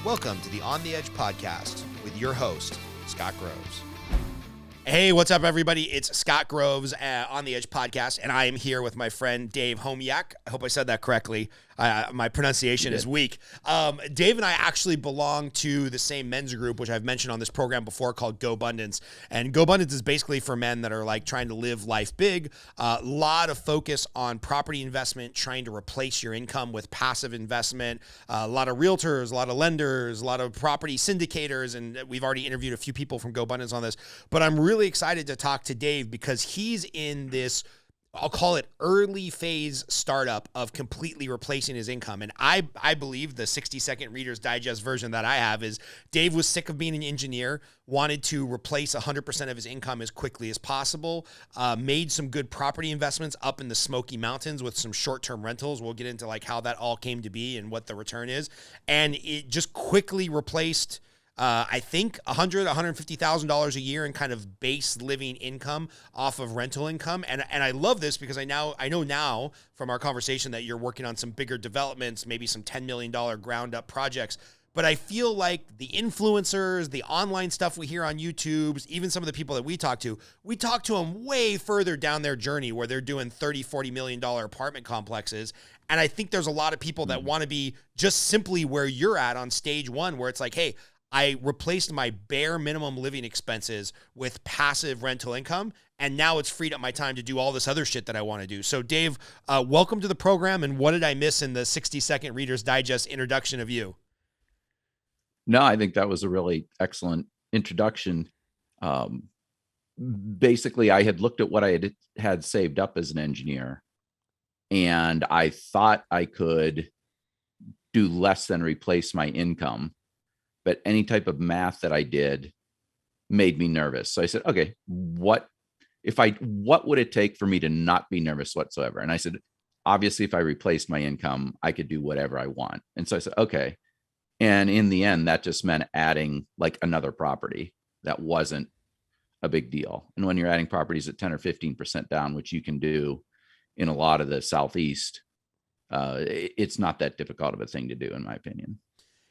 Welcome to the On the Edge podcast with your host, Scott Groves. Hey, what's up, everybody? It's Scott Groves on the Edge podcast, and I am here with my friend Dave Homyak. I hope I said that correctly. My pronunciation is weak. Dave and I actually belong to the same men's group, which I've mentioned on this program before, called Go Abundance. And Go Abundance is basically for men that are like trying to live life big. A lot of focus on property investment, trying to replace your income with passive investment. A lot of realtors, a lot of lenders, a lot of property syndicators, and we've already interviewed a few people from Go Abundance on this. But I'm really excited to talk to Dave because he's in this, I'll call it, early phase startup of completely replacing his income. And I believe the 60-second Reader's Digest version that I have is Dave was sick of being an engineer, wanted to replace 100% of his income as quickly as possible, made some good property investments up in the Smoky Mountains with some short-term rentals. We'll get into like how that all came to be and what the return is. And it just quickly replaced I think $150,000 a year in kind of base living income off of rental income. And I love this because I know now from our conversation that you're working on some bigger developments, maybe some $10 million ground up projects. But I feel like the influencers, the online stuff we hear on YouTube, even some of the people that we talk to them way further down their journey where they're doing $30, $40 million apartment complexes. And I think there's a lot of people that want to be just simply where you're at on stage one, where it's like, hey, I replaced my bare minimum living expenses with passive rental income, and now it's freed up my time to do all this other shit that I want to do. So, Dave, welcome to the program, and what did I miss in the 60-second Reader's Digest introduction of you? No, I think that was a really excellent introduction. Basically, I had looked at what I had saved up as an engineer, and I thought I could do less than replace my income. But any type of math that I did made me nervous. So I said, okay, what would it take for me to not be nervous whatsoever? And I said, obviously, if I replaced my income, I could do whatever I want. And so I said, okay. And in the end, that just meant adding like another property. That wasn't a big deal. And when you're adding properties at 10 or 15% down, which you can do in a lot of the Southeast, it's not that difficult of a thing to do, in my opinion.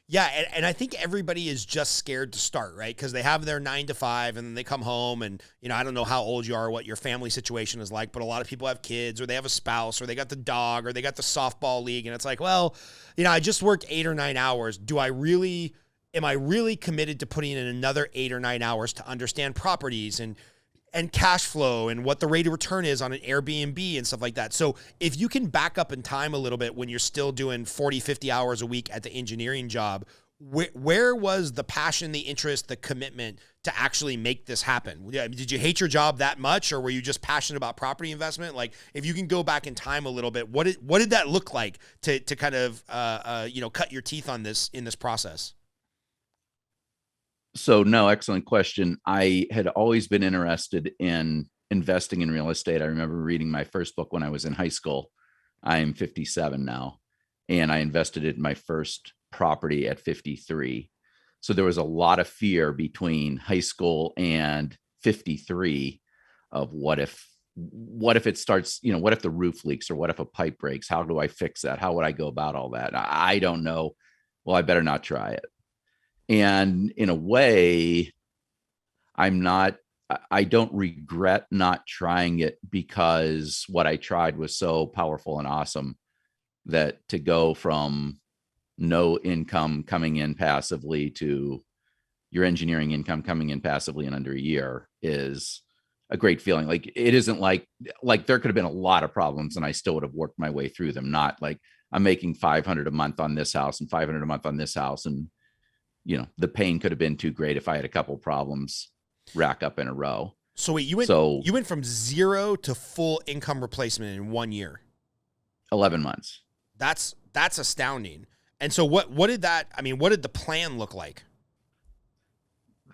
Yeah, and I think everybody is just scared to start, right? Because they have their 9 to 5 and then they come home and, I don't know how old you are, what your family situation is like, but a lot of people have kids or they have a spouse or they got the dog or they got the softball league. And it's like, well, I just worked 8 or 9 hours. Am I really committed to putting in another 8 or 9 hours to understand properties and cash flow and what the rate of return is on an Airbnb and stuff like that? So if you can back up in time a little bit when you're still doing 40, 50 hours a week at the engineering job, where was the passion, the interest, the commitment to actually make this happen? Did you hate your job that much, or were you just passionate about property investment? Like, if you can go back in time a little bit, what did that look like to kind of cut your teeth on this in this process? So no, excellent question. I had always been interested in investing in real estate. I remember reading my first book when I was in high school. I am 57 now, and I invested in my first property at 53. So there was a lot of fear between high school and 53 of what if it starts, what if the roof leaks, or what if a pipe breaks? How do I fix that? How would I go about all that? I don't know. Well, I better not try it. And in a way, I don't regret not trying it, because what I tried was so powerful and awesome that to go from no income coming in passively to your engineering income coming in passively in under a year is a great feeling. Like, it isn't like there could have been a lot of problems and I still would have worked my way through them. Not like I'm making $500 a month on this house and $500 a month on this house, and the pain could have been too great if I had a couple problems rack up in a row. So wait, you went from zero to full income replacement in 1 year. 11 months. That's astounding. And so what did the plan look like?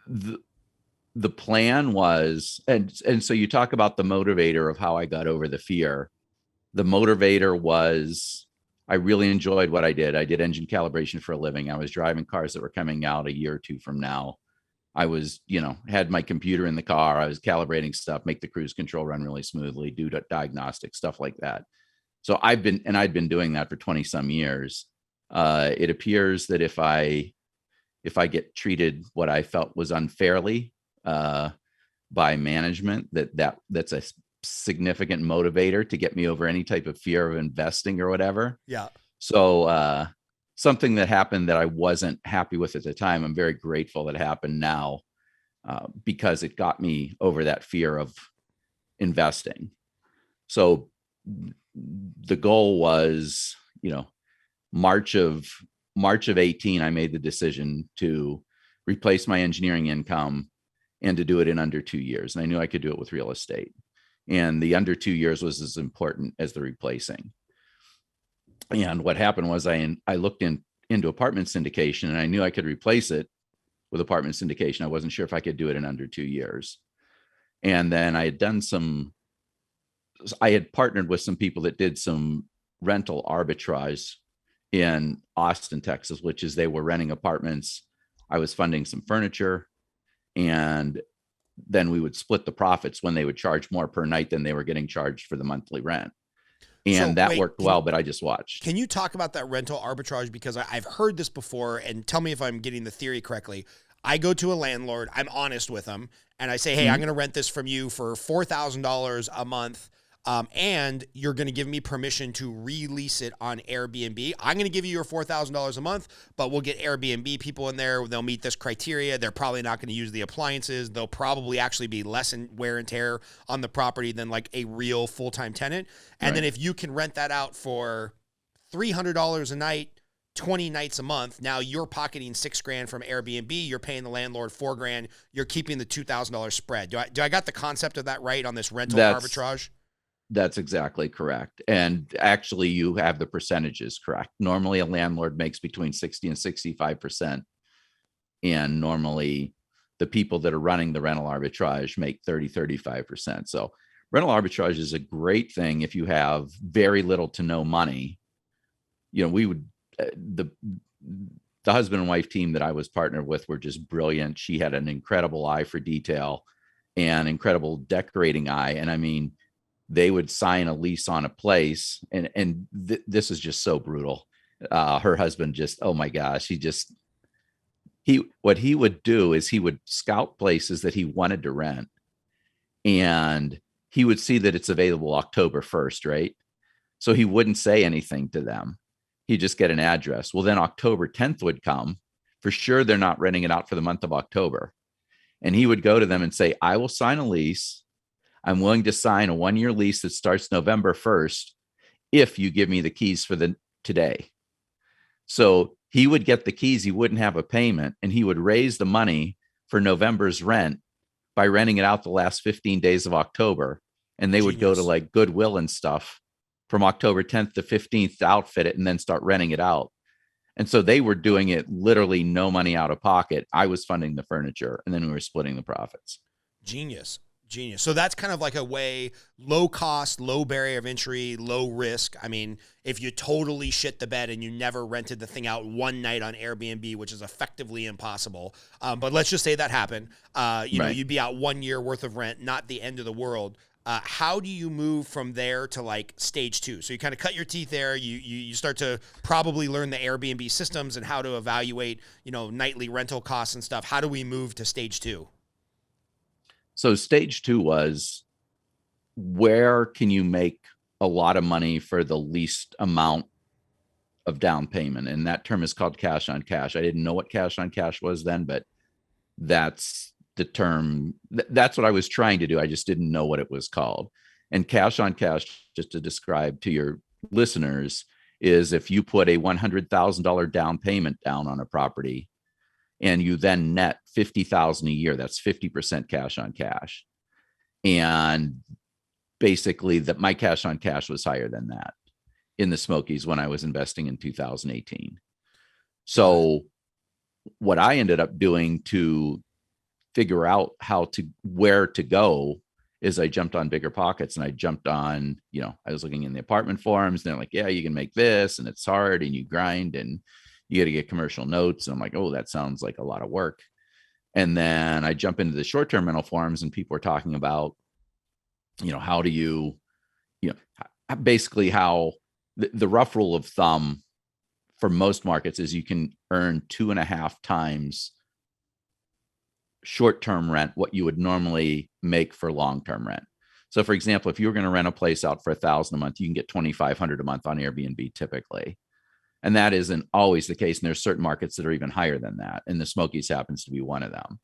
The plan was, and so you talk about the motivator of how I got over the fear. The motivator was, I really enjoyed what I did. I did engine calibration for a living. I was driving cars that were coming out a year or two from now. I was, had my computer in the car. I was calibrating stuff, make the cruise control run really smoothly, do diagnostic stuff like that. So I'd been doing that for 20 some years. It appears that if I if I get treated what I felt was unfairly by management, that's a significant motivator to get me over any type of fear of investing or whatever. Yeah. So something that happened that I wasn't happy with at the time, I'm very grateful that happened now because it got me over that fear of investing. So the goal was, March of 18, I made the decision to replace my engineering income and to do it in under 2 years. And I knew I could do it with real estate. And the under 2 years was as important as the replacing. And what happened was I looked into apartment syndication, and I knew I could replace it with apartment syndication. I wasn't sure if I could do it in under 2 years. And then I had partnered with some people that did some rental arbitrage in Austin, Texas, which is they were renting apartments. I was funding some furniture, and then we would split the profits when they would charge more per night than they were getting charged for the monthly rent. And that worked well, but I just watched. Can you talk about that rental arbitrage? Because I've heard this before, and tell me if I'm getting the theory correctly. I go to a landlord, I'm honest with them, and I say, hey, I'm going to rent this from you for $4,000 a month, and you're going to give me permission to release it on Airbnb. I'm going to give you your $4,000 a month, but we'll get Airbnb people in there. They'll meet this criteria. They're probably not going to use the appliances. They'll probably actually be less in wear and tear on the property than like a real full-time tenant. And then if you can rent that out for $300 a night, 20 nights a month, now you're pocketing $6,000 from Airbnb. You're paying the landlord $4,000. You're keeping the $2,000 spread. Do I got the concept of that right on this rental arbitrage? That's exactly correct. And actually, you have the percentages correct. Normally, a landlord makes between 60 and 65%. And normally, the people that are running the rental arbitrage make 30, 35%. So rental arbitrage is a great thing if you have very little to no money. We would, the husband and wife team that I was partnered with were just brilliant. She had an incredible eye for detail and incredible decorating eye. And I mean, they would sign a lease on a place, and this is just so brutal. Her husband just, oh my gosh, what he would do is he would scout places that he wanted to rent, and he would see that it's available October 1st, right? So he wouldn't say anything to them. He'd just get an address. Well, then October 10th would come. For sure, they're not renting it out for the month of October. And he would go to them and say, I will sign a lease. I'm willing to sign a 1-year lease that starts November 1st if you give me the keys for today. So he would get the keys. He wouldn't have a payment, and he would raise the money for November's rent by renting it out the last 15 days of October. And they would go to like Goodwill and stuff from October 10th to 15th to outfit it and then start renting it out. And so they were doing it literally no money out of pocket. I was funding the furniture, and then we were splitting the profits. Genius. So that's kind of like a way, low cost, low barrier of entry, low risk. I mean, if you totally shit the bed and you never rented the thing out one night on Airbnb, which is effectively impossible. But let's just say that happened. You'd be out 1 year worth of rent, not the end of the world. How do you move from there to like stage 2? So you kind of cut your teeth there. You start to probably learn the Airbnb systems and how to evaluate, nightly rental costs and stuff. How do we move to stage 2? So stage 2 was, where can you make a lot of money for the least amount of down payment? And that term is called cash on cash. I didn't know what cash on cash was then, but that's the term. That's what I was trying to do. I just didn't know what it was called. And cash on cash, just to describe to your listeners, is if you put a $100,000 down payment down on a property, and you then net $50,000 a year, that's 50% cash on cash. And basically my cash on cash was higher than that in the Smokies when I was investing in 2018. So what I ended up doing to figure out where to go is I jumped on Bigger Pockets, and I jumped on, I was looking in the apartment forums, and they're like, yeah, you can make this, and it's hard, and you grind, and you got to get commercial notes. And I'm like, oh, that sounds like a lot of work. And then I jump into the short-term rental forums, and people are talking about, how do you, basically how the rough rule of thumb for most markets is you can earn 2.5 times short-term rent what you would normally make for long-term rent. So for example, if you were going to rent a place out for $1,000 a month, you can get $2,500 a month on Airbnb typically. And that isn't always the case. And there's certain markets that are even higher than that. And the Smokies happens to be one of them.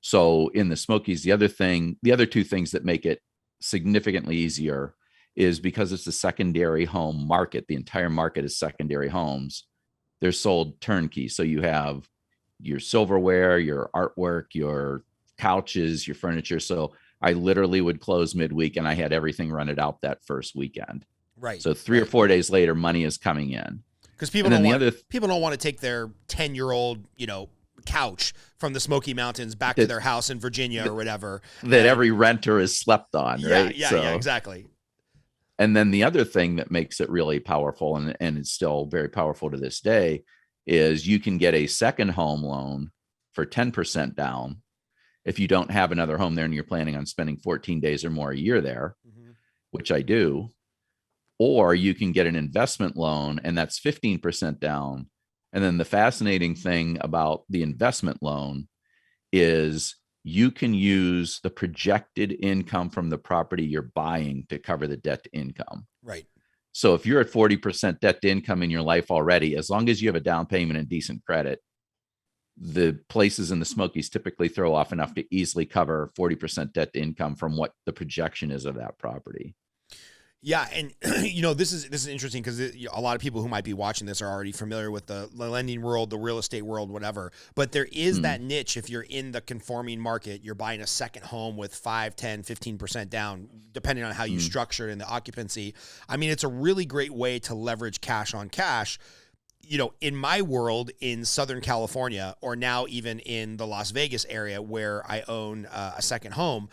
So in the Smokies, the other two things that make it significantly easier is because it's a secondary home market. The entire market is secondary homes. They're sold turnkey. So you have your silverware, your artwork, your couches, your furniture. So I literally would close midweek and I had everything rented out that first weekend. Right. So 3 or 4 days later, money is coming in. Because people don't want to take their 10-year-old, couch from the Smoky Mountains back to their house in Virginia or whatever. That every renter has slept on, right? Yeah, exactly. And then the other thing that makes it really powerful, and it's still very powerful to this day, is you can get a second home loan for 10% down if you don't have another home there and you're planning on spending 14 days or more a year there, which I do. Or you can get an investment loan and that's 15% down. And then the fascinating thing about the investment loan is you can use the projected income from the property you're buying to cover the debt to income. Right. So if you're at 40% debt to income in your life already, as long as you have a down payment and decent credit, the places in the Smokies typically throw off enough to easily cover 40% debt to income from what the projection is of that property. Yeah, and this is interesting because a lot of people who might be watching this are already familiar with the lending world, the real estate world, whatever. But there is that niche if you're in the conforming market, you're buying a second home with 5, 10, 15% down, depending on how you structure it in the occupancy. I mean, it's a really great way to leverage cash on cash. In my world in Southern California, or now even in the Las Vegas area where I own a second home,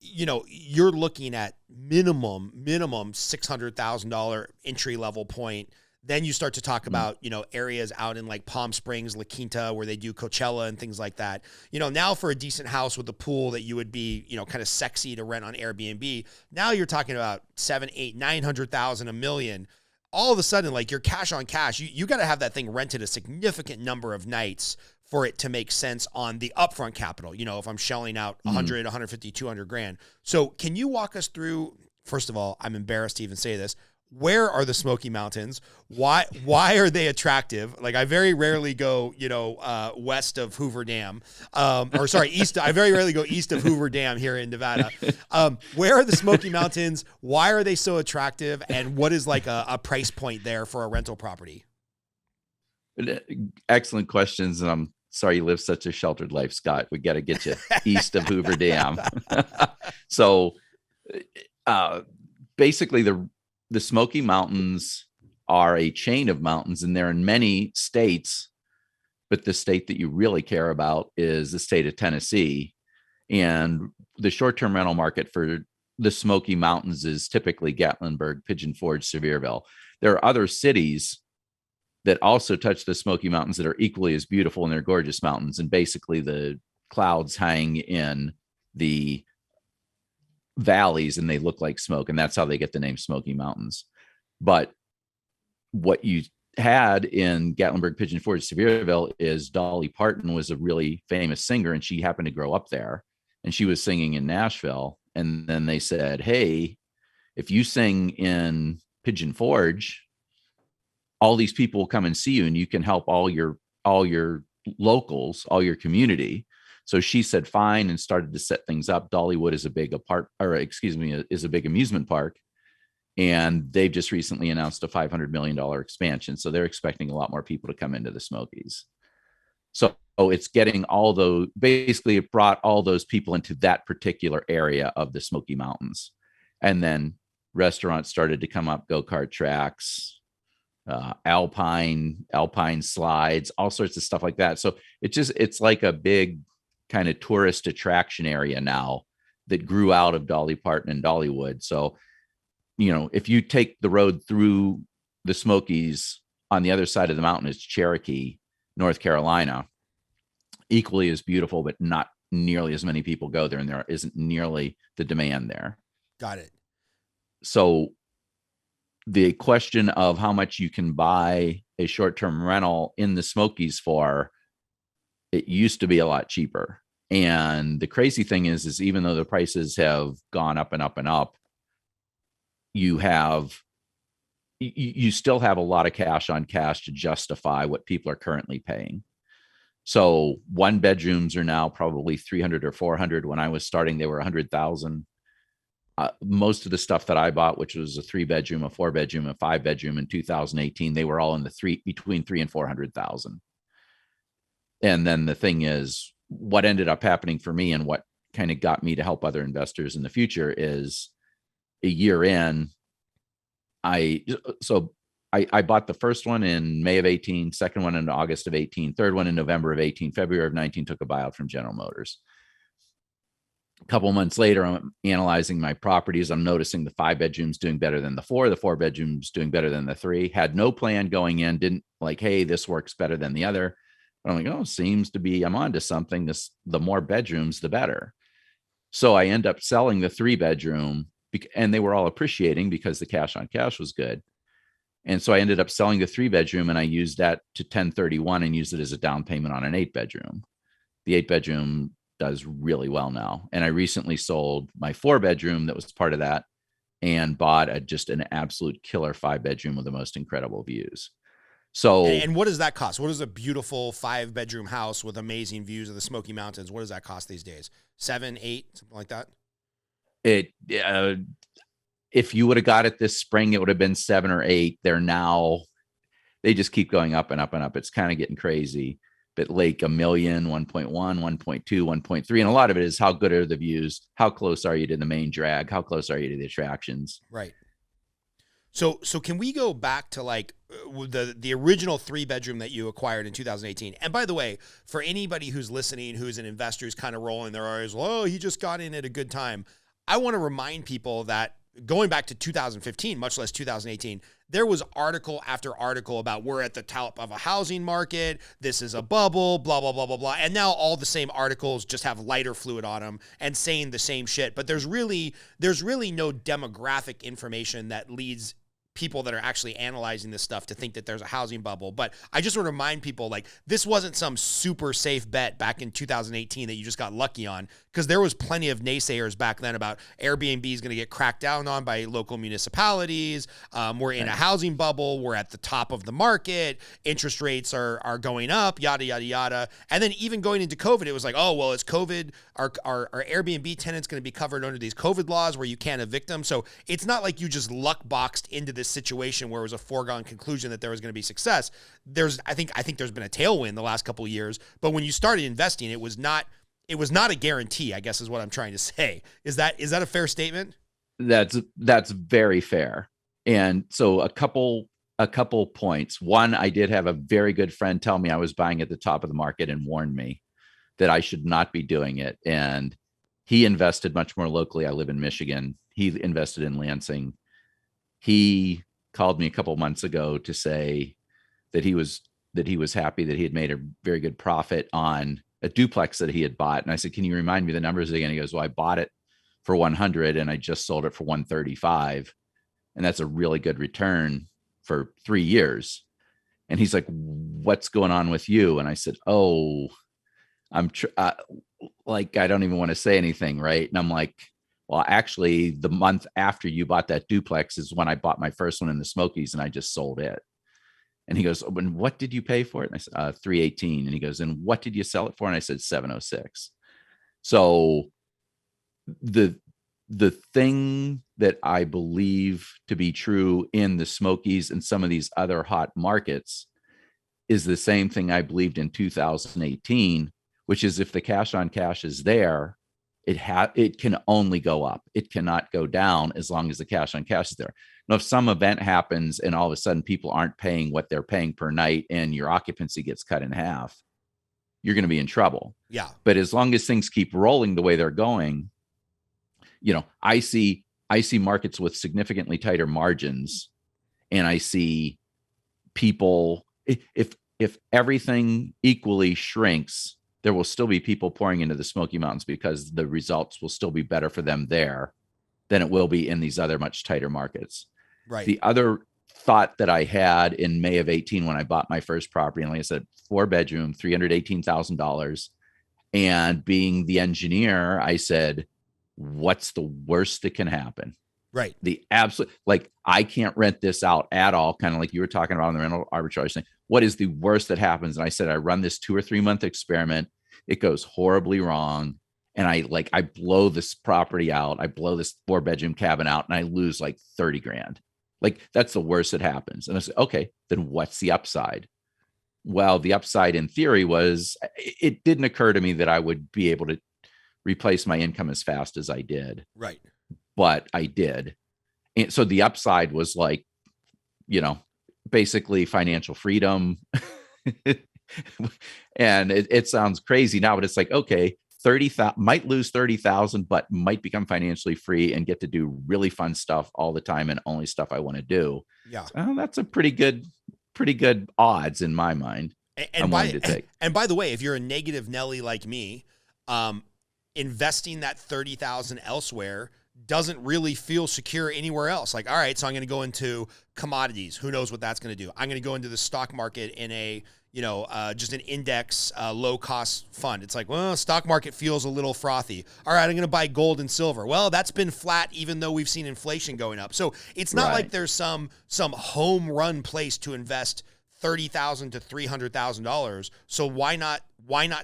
you're looking at minimum $600,000 entry level point. Then you start to talk about, areas out in like Palm Springs, La Quinta, where they do Coachella and things like that. Now for a decent house with a pool that you would be, kind of sexy to rent on Airbnb. Now you're talking about 7, 8, 900,000, $1 million. All of a sudden, like your cash on cash, you got to have that thing rented a significant number of nights for it to make sense on the upfront capital. If I'm shelling out 100, 150, 200 grand. So can you walk us through, first of all, I'm embarrassed to even say this. Where are the Smoky Mountains? Why are they attractive? Like I very rarely go, west of Hoover Dam, I very rarely go east of Hoover Dam here in Nevada. Where are the Smoky Mountains? Why are they so attractive? And what is like a price point there for a rental property? Excellent questions. And I'm sorry you live such a sheltered life, Scott. We got to get you east of Hoover Dam. So basically the Smoky Mountains are a chain of mountains, and they're in many states, but the state that you really care about is the state of Tennessee. And the short-term rental market for the Smoky Mountains is typically Gatlinburg, Pigeon Forge, Sevierville. There are other cities that also touch the Smoky Mountains that are equally as beautiful, and they're gorgeous mountains. And basically the clouds hang in the valleys and they look like smoke. And that's how they get the name Smoky Mountains. But what you had in Gatlinburg, Pigeon Forge, Sevierville is Dolly Parton was a really famous singer, and she happened to grow up there, and she was singing in Nashville. And then they said, hey, if you sing in Pigeon Forge, all these people will come and see you, and you can help all your locals, all your community. So she said, fine, and started to set things up. Dollywood is a big is a big amusement park. And they've just recently announced a $500 million expansion. So they're expecting a lot more people to come into the Smokies. So it's getting basically it brought all those people into that particular area of the Smoky Mountains. And then restaurants started to come up, go-kart tracks, alpine slides, all sorts of stuff like that. So it's like a big kind of tourist attraction area now that grew out of Dolly Parton and Dollywood. So, if you take the road through the Smokies, on the other side of the mountain is Cherokee, North Carolina, equally as beautiful, but not nearly as many people go there, and there isn't nearly the demand there. Got it. So the question of how much you can buy a short-term rental in the Smokies for, it used to be a lot cheaper. And the crazy thing is even though the prices have gone up and up and up, you still have a lot of cash on cash to justify what people are currently paying. So 1-bedrooms are now probably 300 or 400. When I was starting, they were 100,000. Most of the stuff that I bought, which was a 3-bedroom, a 4-bedroom, a 5-bedroom in 2018, they were all in between 300,000 and 400,000. And then the thing is, what ended up happening for me and what kind of got me to help other investors in the future is a year in, I bought the first one in May of 18, second one in August of 18, third one in November of 18, February of 19, took a buyout from General Motors. A couple of months later, I'm analyzing my properties. I'm noticing the 5-bedrooms doing better than the 4, the 4-bedrooms doing better than the 3. Had no plan going in, didn't like, hey, this works better than the other. But I'm like, oh, seems to be, I'm onto something. The more bedrooms, the better. So I end up selling the 3-bedroom, and they were all appreciating because the cash on cash was good. And so I ended up selling the 3-bedroom, and I used that to 1031 and used it as a down payment on an 8-bedroom. The 8-bedroom does really well now. And I recently sold my 4-bedroom that was part of that and bought just an absolute killer 5-bedroom with the most incredible views. So, and what does that cost? What is a beautiful 5-bedroom house with amazing views of the Smoky Mountains? What does that cost these days? 7, 8, something like that? If you would have got it this spring, it would have been 7 or 8. They just keep going up and up and up. It's kind of getting crazy. But like $1 million, 1.1, 1.2, 1.3. And a lot of it is how good are the views? How close are you to the main drag? How close are you to the attractions? Right. So can we go back to like the original 3-bedroom that you acquired in 2018? And by the way, for anybody who's listening, who's an investor, who's kind of rolling their eyes, oh, he just got in at a good time. I want to remind people that going back to 2015, much less 2018, there was article after article about we're at the top of a housing market. This is a bubble, blah, blah, blah, blah, blah. And now all the same articles just have lighter fluid on them and saying the same shit. But there's really no demographic information that leads people that are actually analyzing this stuff to think that there's a housing bubble. But I just want to remind people, like, this wasn't some super safe bet back in 2018 that you just got lucky on, because there was plenty of naysayers back then about Airbnb is going to get cracked down on by local municipalities. We're in a housing bubble. We're at the top of the market. Interest rates are going up, yada, yada, yada. And then even going into COVID, it was like, oh, well, it's COVID. Our Airbnb tenants going to be covered under these COVID laws where you can't evict them. So it's not like you just luck boxed into this situation where it was a foregone conclusion that there was going to be success. I think there's been a tailwind the last couple of years, but when you started investing, it was not a guarantee, I guess is what I'm trying to say. Is that a fair statement? That's very fair. And so a couple points. One, I did have a very good friend tell me I was buying at the top of the market and warned me that I should not be doing it. And he invested much more locally. I live in Michigan. He invested in Lansing. He called me a couple months ago to say that he was happy that he had made a very good profit on a duplex that he had bought. And I said, can you remind me the numbers again? He goes, well, I bought it for 100 and I just sold it for 135. And that's a really good return for 3 years. And he's like, what's going on with you? And I said, oh, like, I don't even want to say anything. Right. And I'm like, well, actually the month after you bought that duplex is when I bought my first one in the Smokies and I just sold it. And he goes, and what did you pay for it? And I said, 318. And he goes, and what did you sell it for? And I said, 706. So the thing that I believe to be true in the Smokies and some of these other hot markets is the same thing I believed in 2018, which is if the cash on cash is there, it can only go up. It cannot go down as long as the cash on cash is there. Now, if some event happens and all of a sudden people aren't paying what they're paying per night and your occupancy gets cut in half, you're going to be in trouble. Yeah. But as long as things keep rolling the way they're going, I see markets with significantly tighter margins, and I see people, if everything equally shrinks, there will still be people pouring into the Smoky Mountains because the results will still be better for them there than it will be in these other much tighter markets. Right. The other thought that I had in May of 18 when I bought my first property, and like I said, 4-bedroom, $318,000. And being the engineer, I said, what's the worst that can happen? Right. The absolute, like, I can't rent this out at all. Kind of like you were talking about in the rental arbitrage thing. What is the worst that happens? And I said, I run this 2 or 3 month experiment. It goes horribly wrong. And I blow this property out. I blow this 4-bedroom cabin out and I lose like 30 grand. Like, that's the worst that happens. And I said, okay, then what's the upside? Well, the upside in theory was, it didn't occur to me that I would be able to replace my income as fast as I did. Right. But I did. And so the upside was like, basically financial freedom. And it sounds crazy now, but it's like, okay, 30,000 might lose 30,000, but might become financially free and get to do really fun stuff all the time and only stuff I want to do. Yeah. So that's a pretty good odds in my mind. And by the way, if you're a negative Nelly like me, investing that 30,000 elsewhere doesn't really feel secure anywhere else. Like, all right, so I'm going to go into commodities. Who knows what that's going to do? I'm going to go into the stock market in a, just an index, low cost fund. It's like, well, stock market feels a little frothy. All right, I'm going to buy gold and silver. Well, that's been flat, even though we've seen inflation going up. So it's not like there's some home run place to invest $30,000 to $300,000. So why not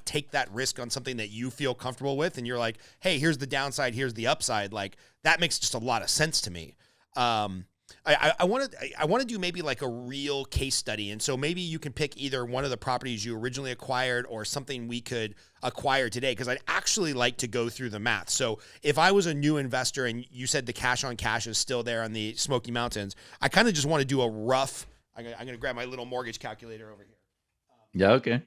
take that risk on something that you feel comfortable with? And you're like, hey, here's the downside, here's the upside. Like, that makes just a lot of sense to me. I want to do maybe like a real case study. And so maybe you can pick either one of the properties you originally acquired or something we could acquire today, because I'd actually like to go through the math. So if I was a new investor and you said the cash on cash is still there on the Smoky Mountains, I kind of just want to do a rough, I'm going to grab my little mortgage calculator over here. Yeah, okay.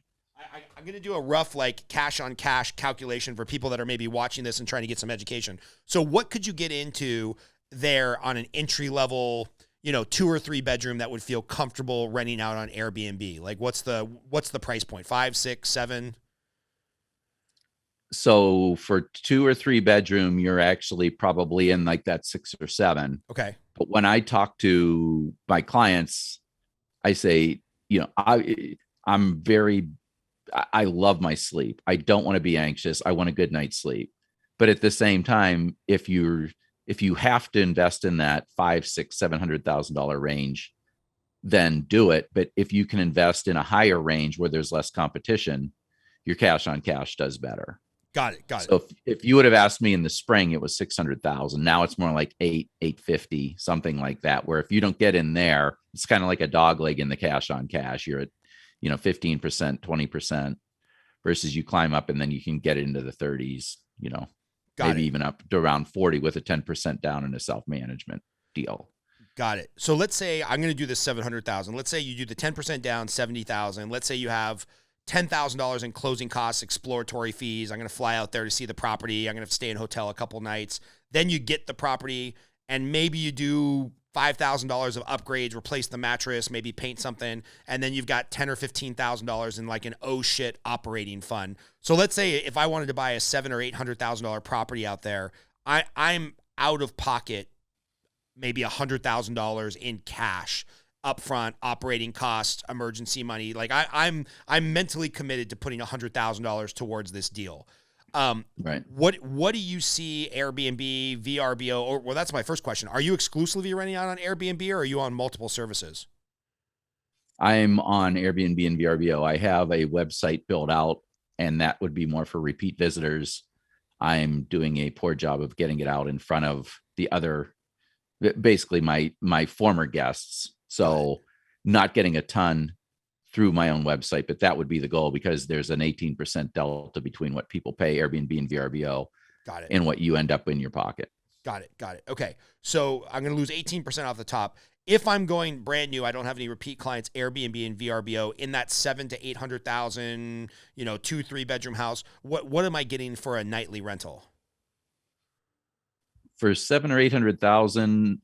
I'm going to do a rough like cash on cash calculation for people that are maybe watching this and trying to get some education. So what could you get into there on an entry level, 2 or 3 bedroom that would feel comfortable renting out on Airbnb? Like, what's the price point? 5, 6, 7? So for 2 or 3 bedroom, you're actually probably in like that 6 or 7. Okay. But when I talk to my clients, I say, I love my sleep. I don't want to be anxious. I want a good night's sleep. But at the same time, if you have to invest in that $500,000, $600,000, $700,000 range, then do it. But if you can invest in a higher range where there's less competition, your cash on cash does better. Got it. So if you would have asked me in the spring, it was 600,000. Now it's more like 850, something like that. Where if you don't get in there, it's kind of like a dog leg in the cash on cash. You're at, 15%, 20%, versus you climb up and then you can get into the 30s, maybe even up to around 40 with a 10% down in a self-management deal. Got it. So let's say I'm going to do this 700,000. Let's say you do the 10% down, 70,000. Let's say you have $10,000 in closing costs, exploratory fees. I'm going to fly out there to see the property. I'm going to stay in a hotel a couple nights. Then you get the property and maybe you do $5,000 of upgrades, replace the mattress, maybe paint something. And then you've got $10,000 or $15,000 in like an oh shit operating fund. So let's say if I wanted to buy a $700,000 or $800,000 property out there, I'm out of pocket maybe $100,000 in cash upfront, operating costs, emergency money. Like I'm mentally committed to putting $100,000 towards this deal. Right. What do you see Airbnb, VRBO, or well, that's my first question. Are you exclusively renting out on Airbnb or are you on multiple services? I'm on Airbnb and VRBO. I have a website built out, and that would be more for repeat visitors. I'm doing a poor job of getting it out in front of the other, basically my former guests. So not getting a ton through my own website, but that would be the goal, because there's an 18% delta between what people pay Airbnb and VRBO. Got it. And what you end up in your pocket. Got it. Okay. So I'm going to lose 18% off the top. If I'm going brand new, I don't have any repeat clients, Airbnb and VRBO in that 700,000 to 800,000, 2-3 bedroom house. What am I getting for a nightly rental? For 700,000 or 800,000,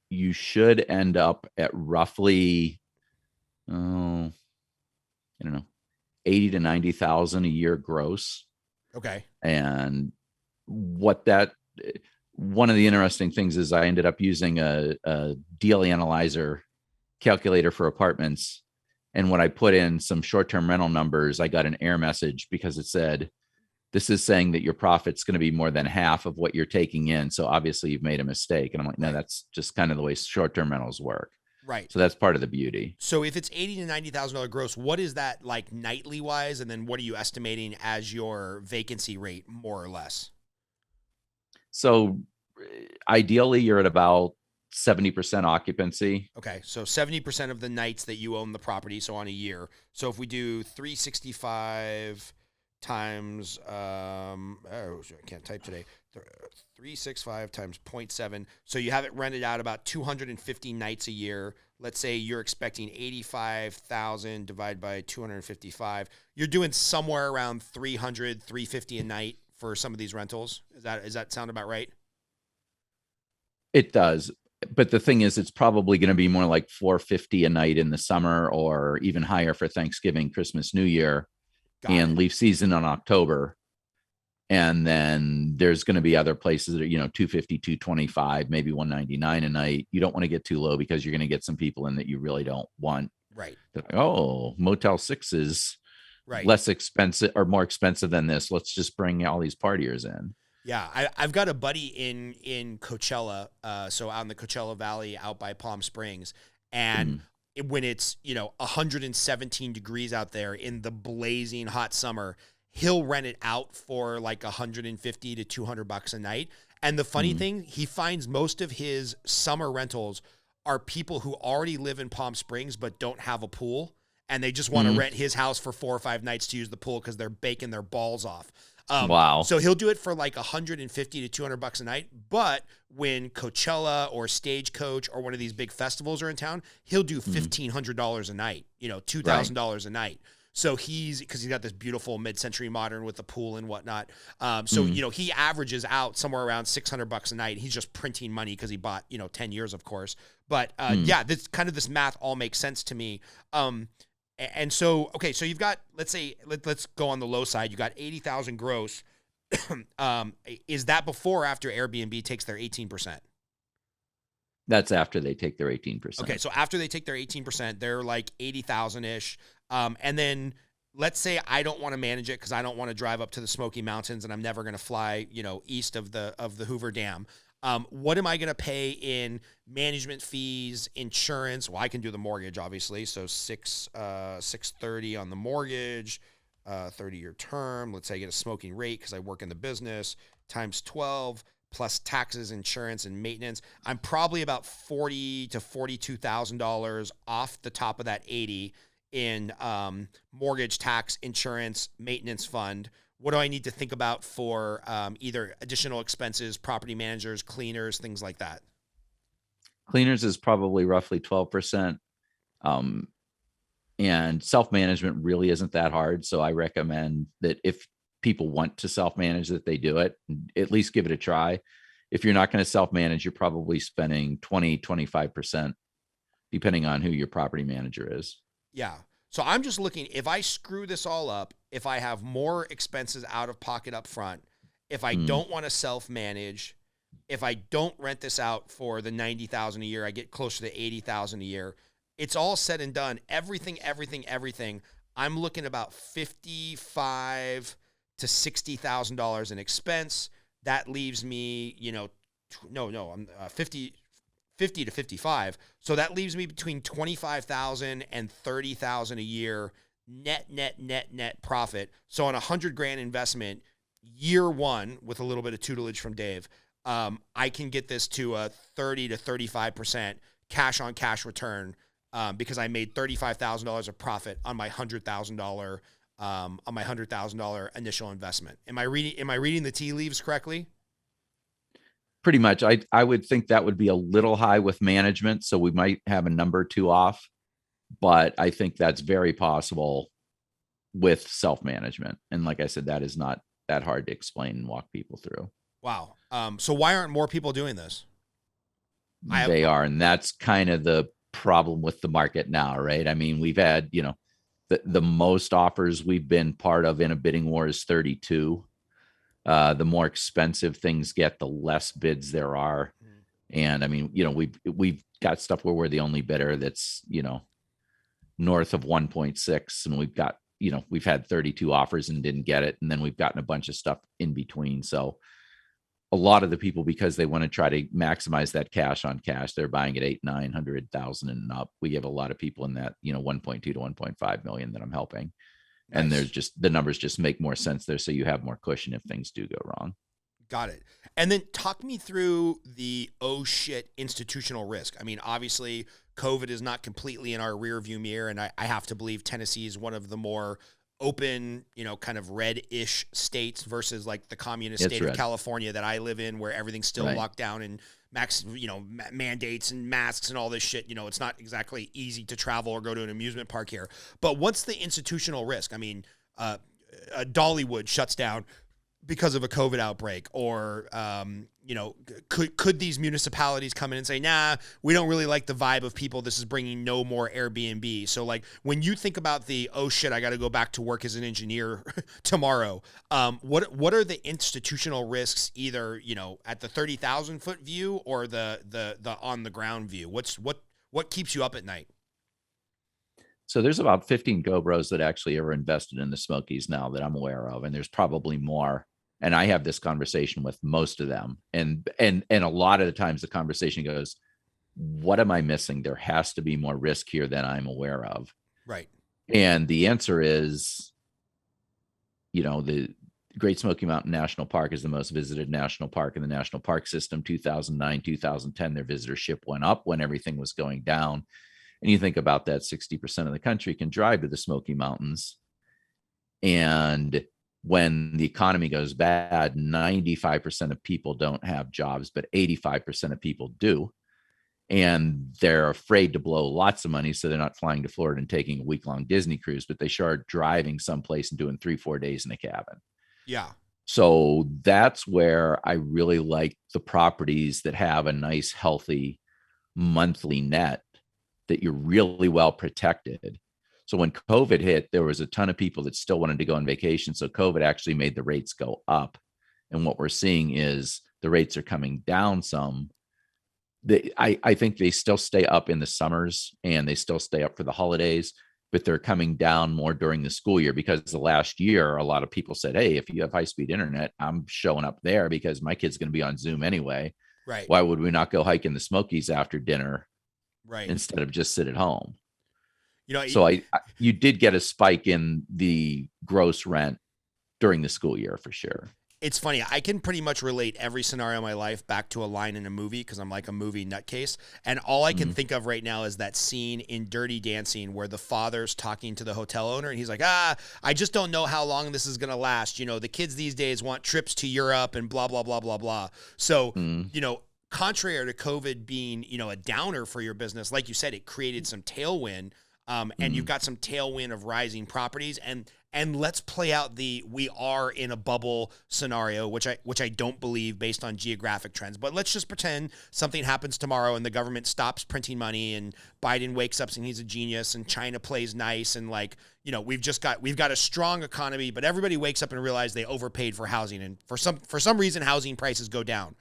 you should end up at roughly, I don't know, 80 to 90,000 a year gross. Okay. And one of the interesting things is I ended up using a deal analyzer calculator for apartments. And when I put in some short-term rental numbers, I got an error message because it said, this is saying that your profit's going to be more than half of what you're taking in. So obviously you've made a mistake. And I'm like, no, that's just kind of the way short-term rentals work. Right. So that's part of the beauty. So if it's $80,000 to $90,000 gross, what is that like nightly wise? And then what are you estimating as your vacancy rate, more or less? So ideally you're at about 70% occupancy. Okay. So 70% of the nights that you own the property. So on a year. So if we do 365 times, I can't type today. 365 times 0.7. So you have it rented out about 250 nights a year. Let's say you're expecting 85,000 divided by 255. You're doing somewhere around 300, 350 a night for some of these rentals. Does that sound about right? It does. But the thing is, it's probably going to be more like 450 a night in the summer, or even higher for Thanksgiving, Christmas, New Year, and leaf season in October. And then there's going to be other places that are, 250, 225, maybe 199 a night. You don't want to get too low because you're going to get some people in that you really don't want. Right. Like, oh, Motel 6 is right. less expensive or more expensive than this. Let's just bring all these partiers in. Yeah, I've got a buddy in Coachella, so out in the Coachella Valley, out by Palm Springs, and when it's 117 degrees out there in the blazing hot summer, he'll rent it out for like 150 to $200 a night. And the funny thing, he finds most of his summer rentals are people who already live in Palm Springs but don't have a pool, and they just want to rent his house for 4 or 5 nights to use the pool because they're baking their balls off. Wow. So he'll do it for like 150 to $200 a night. But when Coachella or Stagecoach or one of these big festivals are in town, he'll do $1,500 a night, $2,000 a night. So because he's got this beautiful mid-century modern with the pool and whatnot. So he averages out somewhere around $600 a night. He's just printing money because he bought, 10 years, of course. But this kind of this math all makes sense to me. And so, okay, so you've got, let's go on the low side. You got 80,000 gross. Is that before or after Airbnb takes their 18%? That's after they take their 18%. Okay, so after they take their 18%, they're like 80,000-ish. And then let's say I don't want to manage it because I don't want to drive up to the Smoky Mountains and I'm never going to fly, east of the Hoover Dam. What am I going to pay in management fees, insurance? Well, I can do the mortgage, obviously. So 630 on the mortgage, 30-year term. Let's say I get a smoking rate because I work in the business, times 12 plus taxes, insurance, and maintenance. I'm probably about $40,000 to $42,000 off the top of that 80 in mortgage, tax, insurance, maintenance fund. What do I need to think about for either additional expenses, property managers, cleaners, things like that? Cleaners is probably roughly 12%. And self-management really isn't that hard. So I recommend that if people want to self-manage, that they do it, at least give it a try. If you're not going to self-manage, you're probably spending 25%, depending on who your property manager is. Yeah. So I'm just looking, if I screw this all up, if I have more expenses out of pocket up front, if I don't want to self-manage, if I don't rent this out for the 90,000 a year, I get closer to 80,000 a year. It's all said and done. Everything. I'm looking about $55,000 to $60,000 in expense. That leaves me, I'm 50 to 55. So that leaves me between 25,000 and 30,000 a year net profit. So on $100,000 investment, year one, with a little bit of tutelage from Dave, I can get this to a 30 to 35% cash on cash return because I made $35,000 of profit on my $100,000 initial investment. Am I reading the tea leaves correctly? Pretty much. I would think that would be a little high with management, so we might have a number or two off, but I think that's very possible with self-management. And like I said, that is not that hard to explain and walk people through. Wow. So why aren't more people doing this? They are, and that's kind of the problem with the market now, right? I mean, we've had, the most offers we've been part of in a bidding war is 32. The more expensive things get, the less bids there are. And I mean, we've got stuff where we're the only bidder that's, north of 1.6, and we've had 32 offers and didn't get it. And then we've gotten a bunch of stuff in between. So a lot of the people, because they want to try to maximize that cash on cash, they're buying at 800,000-900,000 and up. We have a lot of people in that, 1.2 to 1.5 million that I'm helping. Nice. And there's just, the numbers just make more sense there. So you have more cushion if things do go wrong. Got it. And then talk me through the, oh shit, institutional risk. I mean, obviously COVID is not completely in our rear view mirror. And I have to believe Tennessee is one of the more open, kind of red-ish states versus like the communist state of California that I live in, where everything's still locked down and mandates and masks and all this shit. It's not exactly easy to travel or go to an amusement park here. But what's the institutional risk? I mean, Dollywood shuts down because of a COVID outbreak, or, could these municipalities come in and say, nah, we don't really like the vibe of people. This is bringing no more Airbnb. So like when you think about the, oh shit, I got to go back to work as an engineer tomorrow. What are the institutional risks, either, at the 30,000 foot view or the on the ground view? What keeps you up at night? So there's about 15 GoBros that actually ever invested in the Smokies now that I'm aware of. And there's probably more. And I have this conversation with most of them. And a lot of the times the conversation goes, what am I missing? There has to be more risk here than I'm aware of. Right. And the answer is, the Great Smokey Mountain National Park is the most visited national park in the national park system. 2009, 2010, their visitorship went up when everything was going down. And you think about that, 60% of the country can drive to the Smoky Mountains. And when the economy goes bad, 95% of people don't have jobs, but 85% of people do. And they're afraid to blow lots of money, so they're not flying to Florida and taking a week-long Disney cruise, but they sure are driving someplace and doing 3-4 days in a cabin. Yeah. So that's where I really like the properties that have a nice, healthy monthly net, that you're really well protected. So when COVID hit, there was a ton of people that still wanted to go on vacation. So COVID actually made the rates go up. And what we're seeing is the rates are coming down some. I think they still stay up in the summers and they still stay up for the holidays, but they're coming down more during the school year, because the last year, a lot of people said, hey, if you have high-speed internet, I'm showing up there because my kid's going to be on Zoom anyway. Right. Why would we not go hike in the Smokies after dinner? Right. Instead of just sit at home. So you did get a spike in the gross rent during the school year for sure. It's funny. I can pretty much relate every scenario of my life back to a line in a movie, because I'm like a movie nutcase. And all I can think of right now is that scene in Dirty Dancing where the father's talking to the hotel owner and he's like, I just don't know how long this is going to last. The kids these days want trips to Europe and blah, blah, blah, blah, blah. So, contrary to COVID being, a downer for your business, like you said, it created some tailwind, and you've got some tailwind of rising properties. And let's play out we are in a bubble scenario, which I don't believe based on geographic trends. But let's just pretend something happens tomorrow and the government stops printing money and Biden wakes up saying he's a genius and China plays nice and we've got a strong economy, but everybody wakes up and realizes they overpaid for housing, and for some reason housing prices go down.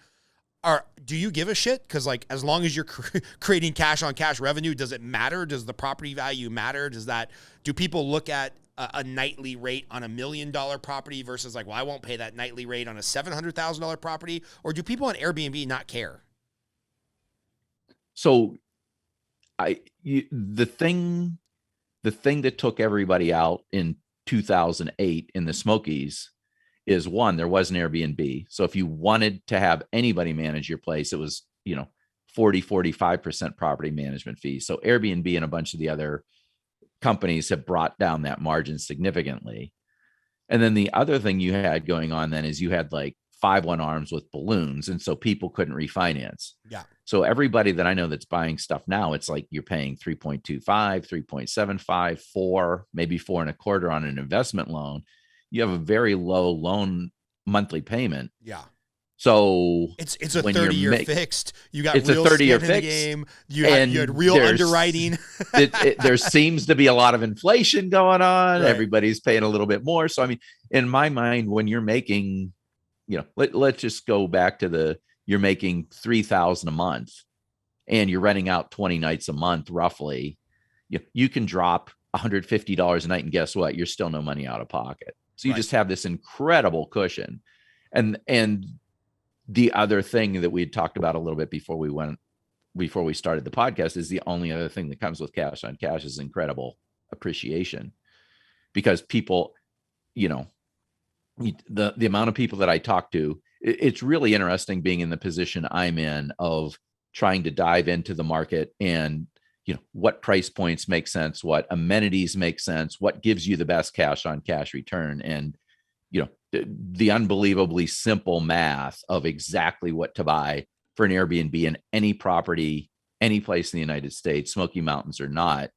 Do you give a shit? Because as long as you're creating cash on cash revenue, does it matter? Does the property value matter? Do people look at a nightly rate on $1 million property versus I won't pay that nightly rate on a $700,000 property? Or do people on Airbnb not care? So the thing that took everybody out in 2008 in the Smokies is, one, there was an Airbnb. So if you wanted to have anybody manage your place, it was, 45% property management fees. So Airbnb and a bunch of the other companies have brought down that margin significantly. And then the other thing you had going on then is you had 5-1 arms with balloons. And so people couldn't refinance. Yeah. So everybody that I know that's buying stuff now, it's you're paying 3.25, 3.75, 4, maybe 4.25 on an investment loan. You have a very low loan monthly payment. Yeah. So it's a 30-year fixed. You got it's real a 30-year skin in the fixed game. You had real underwriting. There seems to be a lot of inflation going on. Right. Everybody's paying a little bit more. So I mean, in my mind, when you're making let's just go back to you're making $3,000 a month and you're renting out 20 nights a month, roughly. You can drop $150 a night, and guess what? You're still no money out of pocket. So you just have this incredible cushion. And the other thing that we had talked about a little bit before we started the podcast is the only other thing that comes with cash on cash is incredible appreciation, because people, the amount of people that I talk to, it's really interesting being in the position I'm in of trying to dive into the market and, what price points make sense, what amenities make sense, what gives you the best cash on cash return. And, the unbelievably simple math of exactly what to buy for an Airbnb in any property, any place in the United States, Smoky Mountains or not.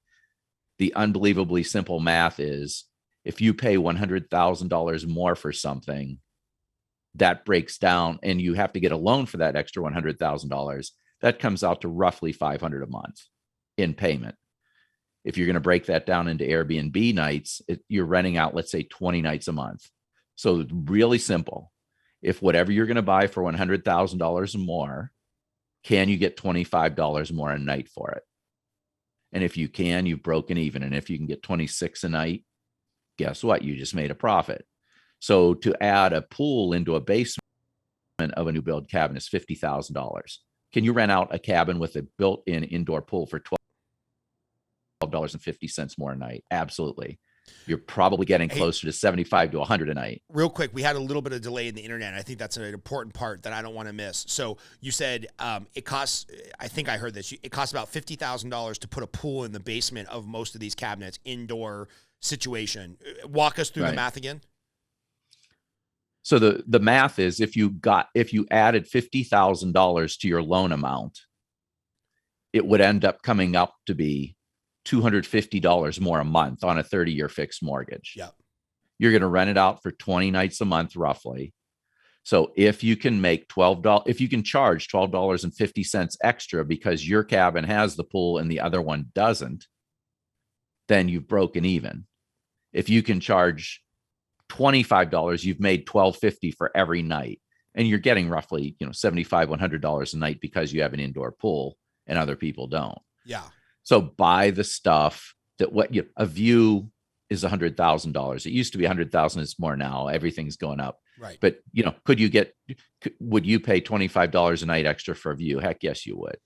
The unbelievably simple math is if you pay $100,000 more for something, that breaks down and you have to get a loan for that extra $100,000. That comes out to roughly $500 a month in payment. If you're going to break that down into Airbnb nights, you're renting out, let's say 20 nights a month. So really simple. If whatever you're going to buy for $100,000 more, can you get $25 more a night for it? And if you can, you've broken even. And if you can get 26 a night, guess what? You just made a profit. So to add a pool into a basement of a new build cabin is $50,000. Can you rent out a cabin with a built-in indoor pool for $12.50 more a night? Absolutely. You're probably getting closer to 75 to 100 a night. Real quick, we had a little bit of delay in the internet. I think that's an important part that I don't want to miss. So you said it costs, I think I heard this, it costs about $50,000 to put a pool in the basement of most of these cabinets, indoor situation. Walk us through the math again. So the math is if you added $50,000 to your loan amount, it would end up coming up to be $250 more a month on a 30-year fixed mortgage. Yep. You're going to rent it out for 20 nights a month, roughly. So if you can make if you can charge $12.50 extra because your cabin has the pool and the other one doesn't, then you've broken even. If you can charge $25, you've made $12.50 for every night. And you're getting roughly, $75, $100 a night because you have an indoor pool and other people don't. Yeah. So buy the stuff that a view is $100,000. It used to be $100,000. It's more now. Everything's going up. Right. But, would you pay $25 a night extra for a view? Heck yes, you would.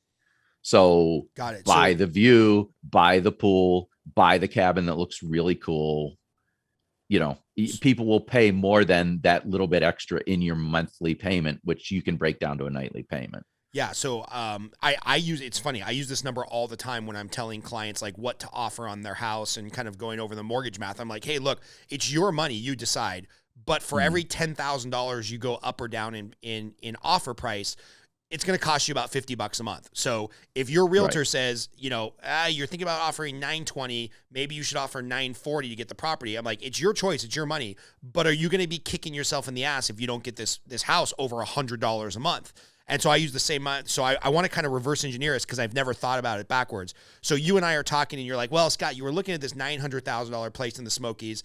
So got it. Buy the view, buy the pool, buy the cabin that looks really cool. People will pay more than that little bit extra in your monthly payment, which you can break down to a nightly payment. Yeah. So it's funny. I use this number all the time when I'm telling clients like what to offer on their house and kind of going over the mortgage math. I'm like, hey, look, it's your money. You decide. But for every $10,000 you go up or down in offer price, it's going to cost you about $50 a month. So if your realtor says, you're thinking about offering $920, maybe you should offer $940 to get the property. I'm like, it's your choice. It's your money. But are you going to be kicking yourself in the ass if you don't get this house over $100 a month? And so I use the same, so I want to kind of reverse engineer this because I've never thought about it backwards. So you and I are talking and you're like, well, Scott, you were looking at this $900,000 place in the Smokies,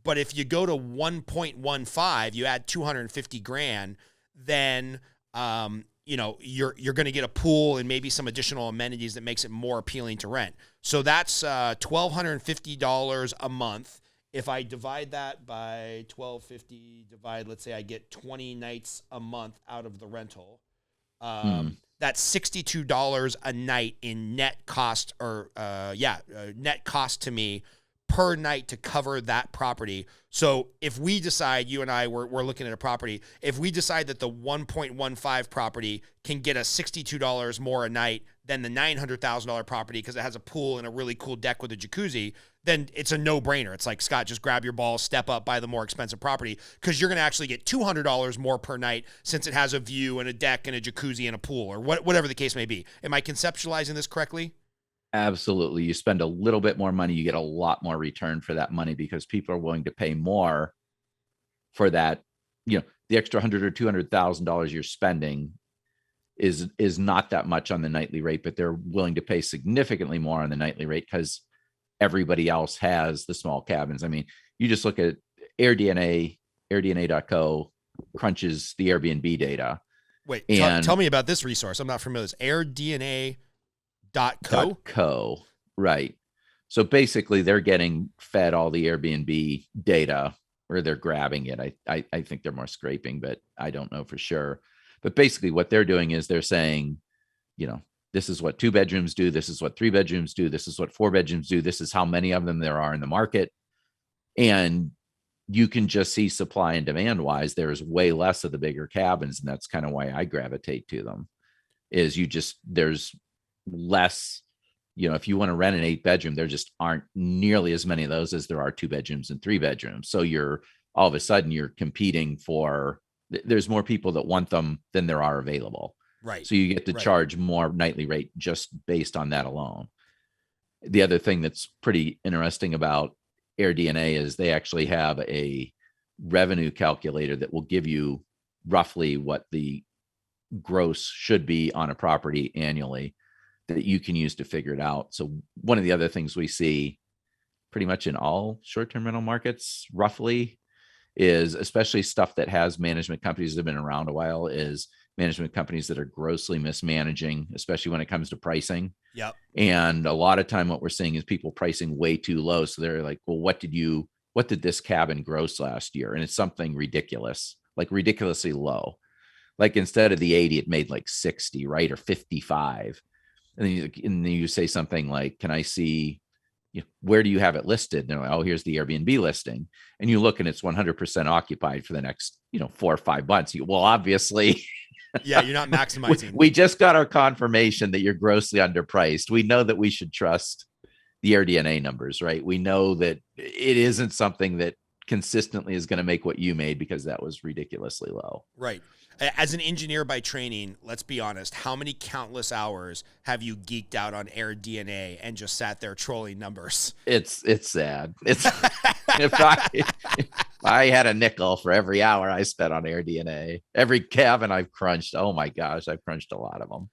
but if you go to 1.15, you add 250 grand, then, you're going to get a pool and maybe some additional amenities that makes it more appealing to rent. So that's $1,250 a month. If I divide that by 1,250 let's say I get 20 nights a month out of the rental. That's $62 a night in net cost net cost to me per night to cover that property. So if we decide, you and I, we're looking at a property, if we decide that the 1.15 property can get us $62 more a night than the $900,000 property because it has a pool and a really cool deck with a jacuzzi, then it's a no-brainer. It's like, Scott, just grab your balls, step up, buy the more expensive property because you're going to actually get $200 more per night since it has a view and a deck and a jacuzzi and a pool or whatever the case may be. Am I conceptualizing this correctly? Absolutely. You spend a little bit more money, you get a lot more return for that money because people are willing to pay more for that. The extra $100,000 or $200,000 you're spending is not that much on the nightly rate, but they're willing to pay significantly more on the nightly rate because everybody else has the small cabins. I mean, you just look at AirDNA, airdna.co, crunches the Airbnb data. Wait, And tell me about this resource. I'm not familiar with this. AirDNA.co? .co, right. So basically they're getting fed all the Airbnb data, or they're grabbing it. I think they're more scraping, but I don't know for sure. But basically what they're doing is they're saying, this is what 2 bedrooms do. This is what 3 bedrooms do. This is what 4 bedrooms do. This is how many of them there are in the market. And you can just see supply and demand wise, there's way less of the bigger cabins. And that's kind of why I gravitate to them, is there's less, if you want to rent an 8 bedroom, there just aren't nearly as many of those as there are 2 bedrooms and 3 bedrooms. So all of a sudden you're competing there's more people that want them than there are available. Right. So you get to charge more nightly rate just based on that alone. The other thing that's pretty interesting about AirDNA is they actually have a revenue calculator that will give you roughly what the gross should be on a property annually that you can use to figure it out. So one of the other things we see pretty much in all short-term rental markets roughly is, especially stuff that has management companies that have been around a while, is management companies that are grossly mismanaging, especially when it comes to pricing. Yep. And a lot of time what we're seeing is people pricing way too low. So they're like, well, what did this cabin gross last year? And it's something ridiculous, like ridiculously low. Like instead of the 80, it made like 60, right? Or 55. And then you say something like, can I see, where do you have it listed? And they're like, oh, here's the Airbnb listing. And you look and it's 100% occupied for the next, 4 or 5 months. Well, obviously, yeah, you're not maximizing. We just got our confirmation that you're grossly underpriced. We know that we should trust the AirDNA numbers, right? We know that it isn't something that consistently is going to make what you made, because that was ridiculously low. Right. As an engineer by training, let's be honest, how many countless hours have you geeked out on AirDNA and just sat there trolling numbers? It's sad. If I had a nickel for every hour I spent on AirDNA, every cabin I've crunched, oh my gosh, I've crunched a lot of them.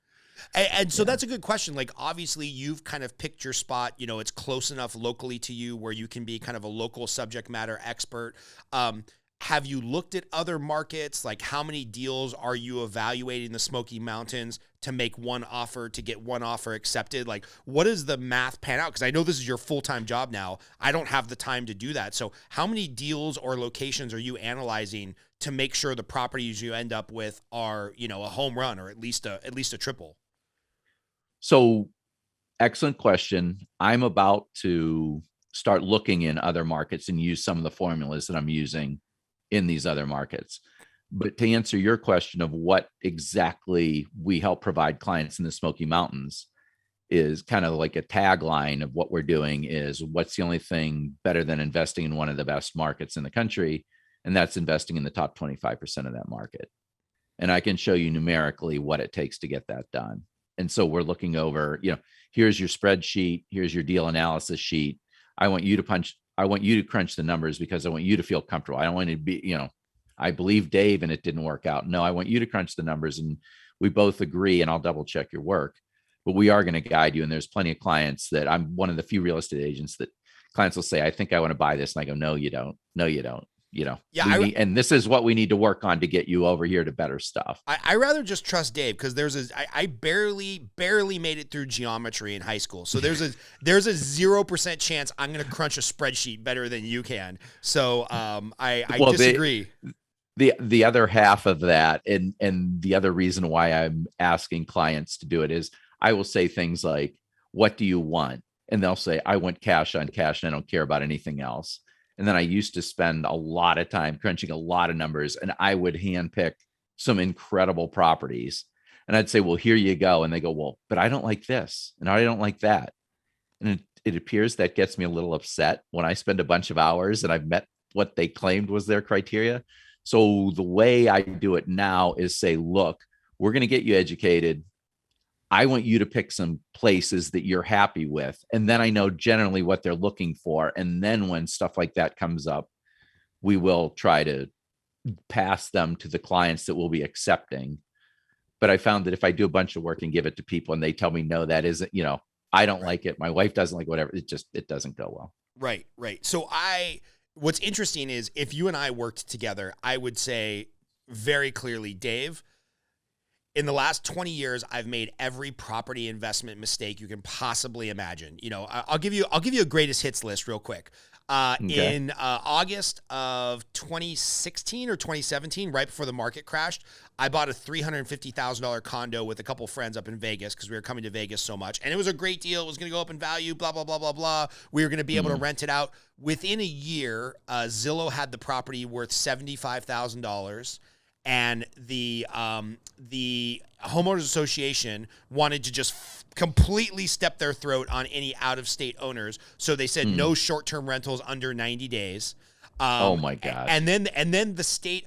And so that's a good question. Like, obviously you've kind of picked your spot, it's close enough locally to you where you can be kind of a local subject matter expert. Have you looked at other markets? Like, how many deals are you evaluating the Smoky Mountains to make one offer, to get one offer accepted? Like, what does the math pan out? Because I know this is your full-time job now. I don't have the time to do that. So how many deals or locations are you analyzing to make sure the properties you end up with are, a home run, or at least a triple? So excellent question. I'm about to start looking in other markets and use some of the formulas that I'm using in these other markets. But to answer your question of what exactly we help provide clients in the Smoky Mountains, is kind of like a tagline of what we're doing is, what's the only thing better than investing in one of the best markets in the country? And that's investing in the top 25% of that market. And I can show you numerically what it takes to get that done. And so we're looking over, here's your spreadsheet, here's your deal analysis sheet. I want you to crunch the numbers because I want you to feel comfortable. I don't want to be, I believe Dave and it didn't work out. No, I want you to crunch the numbers and we both agree, and I'll double check your work, but we are going to guide you. And there's plenty of clients that I'm one of the few real estate agents that clients will say, I think I want to buy this. And I go, no, you don't. No, you don't. Yeah, and this is what we need to work on to get you over here to better stuff. I rather just trust Dave, because I barely barely made it through geometry in high school. So there's a 0% chance I'm going to crunch a spreadsheet better than you can. So I disagree. The other half of that, and the other reason why I'm asking clients to do it is, I will say things like, what do you want? And they'll say, I want cash on cash and I don't care about anything else. And then I used to spend a lot of time crunching a lot of numbers, and I would handpick some incredible properties. And I'd say, well, here you go. And they go, well, but I don't like this and I don't like that. And it appears that gets me a little upset when I spend a bunch of hours and I've met what they claimed was their criteria. So the way I do it now is say, look, we're going to get you educated. I want you to pick some places that you're happy with. And then I know generally what they're looking for. And then when stuff like that comes up, we will try to pass them to the clients that will be accepting. But I found that if I do a bunch of work and give it to people and they tell me, no, that isn't, I don't like it, my wife doesn't like whatever, it doesn't go well. Right. So what's interesting is, if you and I worked together, I would say very clearly, Dave, in the last 20 years, I've made every property investment mistake you can possibly imagine. You know, I'll give you a greatest hits list real quick. Okay. In August of 2016 or 2017, right before the market crashed, I bought a $350,000 condo with a couple friends up in Vegas because we were coming to Vegas so much. And it was a great deal. It was going to go up in value, blah, blah, blah, blah, blah. We were going to be able to rent it out. Within a year, Zillow had the property worth $75,000. And the homeowners association wanted to just completely step their throat on any out-of-state owners. So they said no short-term rentals under 90 days. Oh my God. And then the city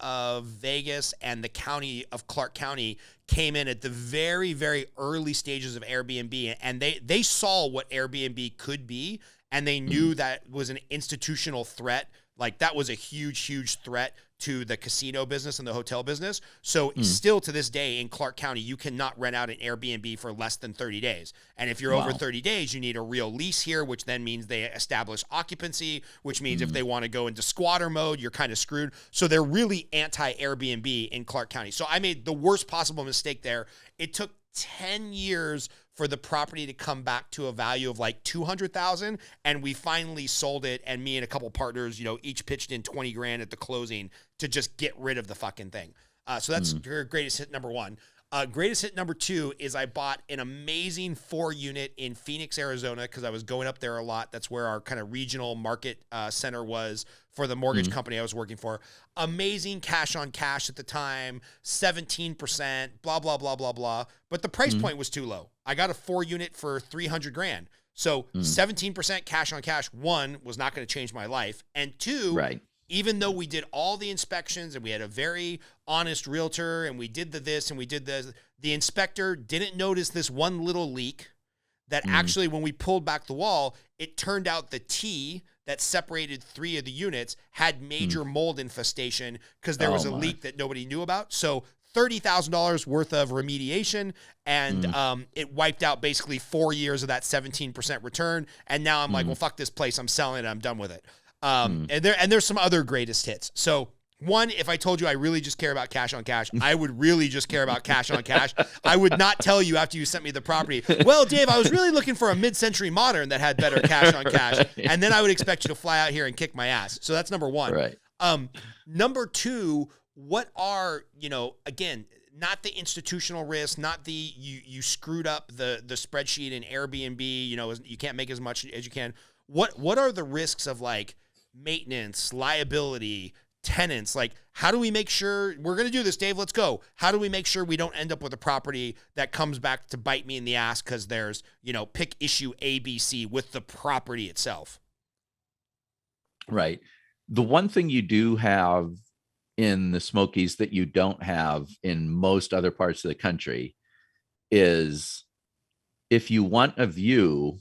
of Vegas and the county of Clark County came in at the very, very early stages of Airbnb, and they saw what Airbnb could be, and they knew that was an institutional threat. Like, that was a huge, huge threat to the casino business and the hotel business. So still to this day in Clark County, you cannot rent out an Airbnb for less than 30 days. And if you're over 30 days, you need a real lease here, which then means they establish occupancy, which means if they want to go into squatter mode, you're kind of screwed. So they're really anti-Airbnb in Clark County. So I made the worst possible mistake there. It took 10 years for the property to come back to a value of like 200,000, and we finally sold it, and me and a couple partners, you know, each pitched in 20 grand at the closing to just get rid of the fucking thing. So that's your greatest hit number one. Greatest hit number two is I bought an amazing 4-unit in Phoenix, Arizona, because I was going up there a lot. That's where our kind of regional market center was for the mortgage company I was working for. Amazing cash on cash at the time, 17%, blah, blah, blah, blah, blah. But the price point was too low. I got a 4-unit for 300 grand. So 17% cash on cash, one, was not going to change my life. And two, even though we did all the inspections and we had a very honest realtor and we did this and we did this, the inspector didn't notice this one little leak that actually, when we pulled back the wall, it turned out the T that separated 3 of the units had major mold infestation because there was a leak that nobody knew about. So $30,000 worth of remediation, and it wiped out basically 4 years of that 17% return. And now I'm like, well, fuck this place. I'm selling it. I'm done with it. And there's some other greatest hits. So one, if I told you I really just care about cash on cash, I would really just care about cash on cash. I would not tell you after you sent me the property, well, Dave, I was really looking for a mid-century modern that had better cash on cash. And then I would expect you to fly out here and kick my ass. So that's number one. Right. Number two, what are, you know, again, not the institutional risk, not the you screwed up the spreadsheet in Airbnb, you know, you can't make as much as you can. What are the risks of like maintenance, liability, tenants? Like, how do we make sure we're going to do this, Dave? Let's go. How do we make sure we don't end up with a property that comes back to bite me in the ass because there's, you know, pick issue ABC with the property itself? Right. The one thing you do have in the Smokies that you don't have in most other parts of the country is if you want a view,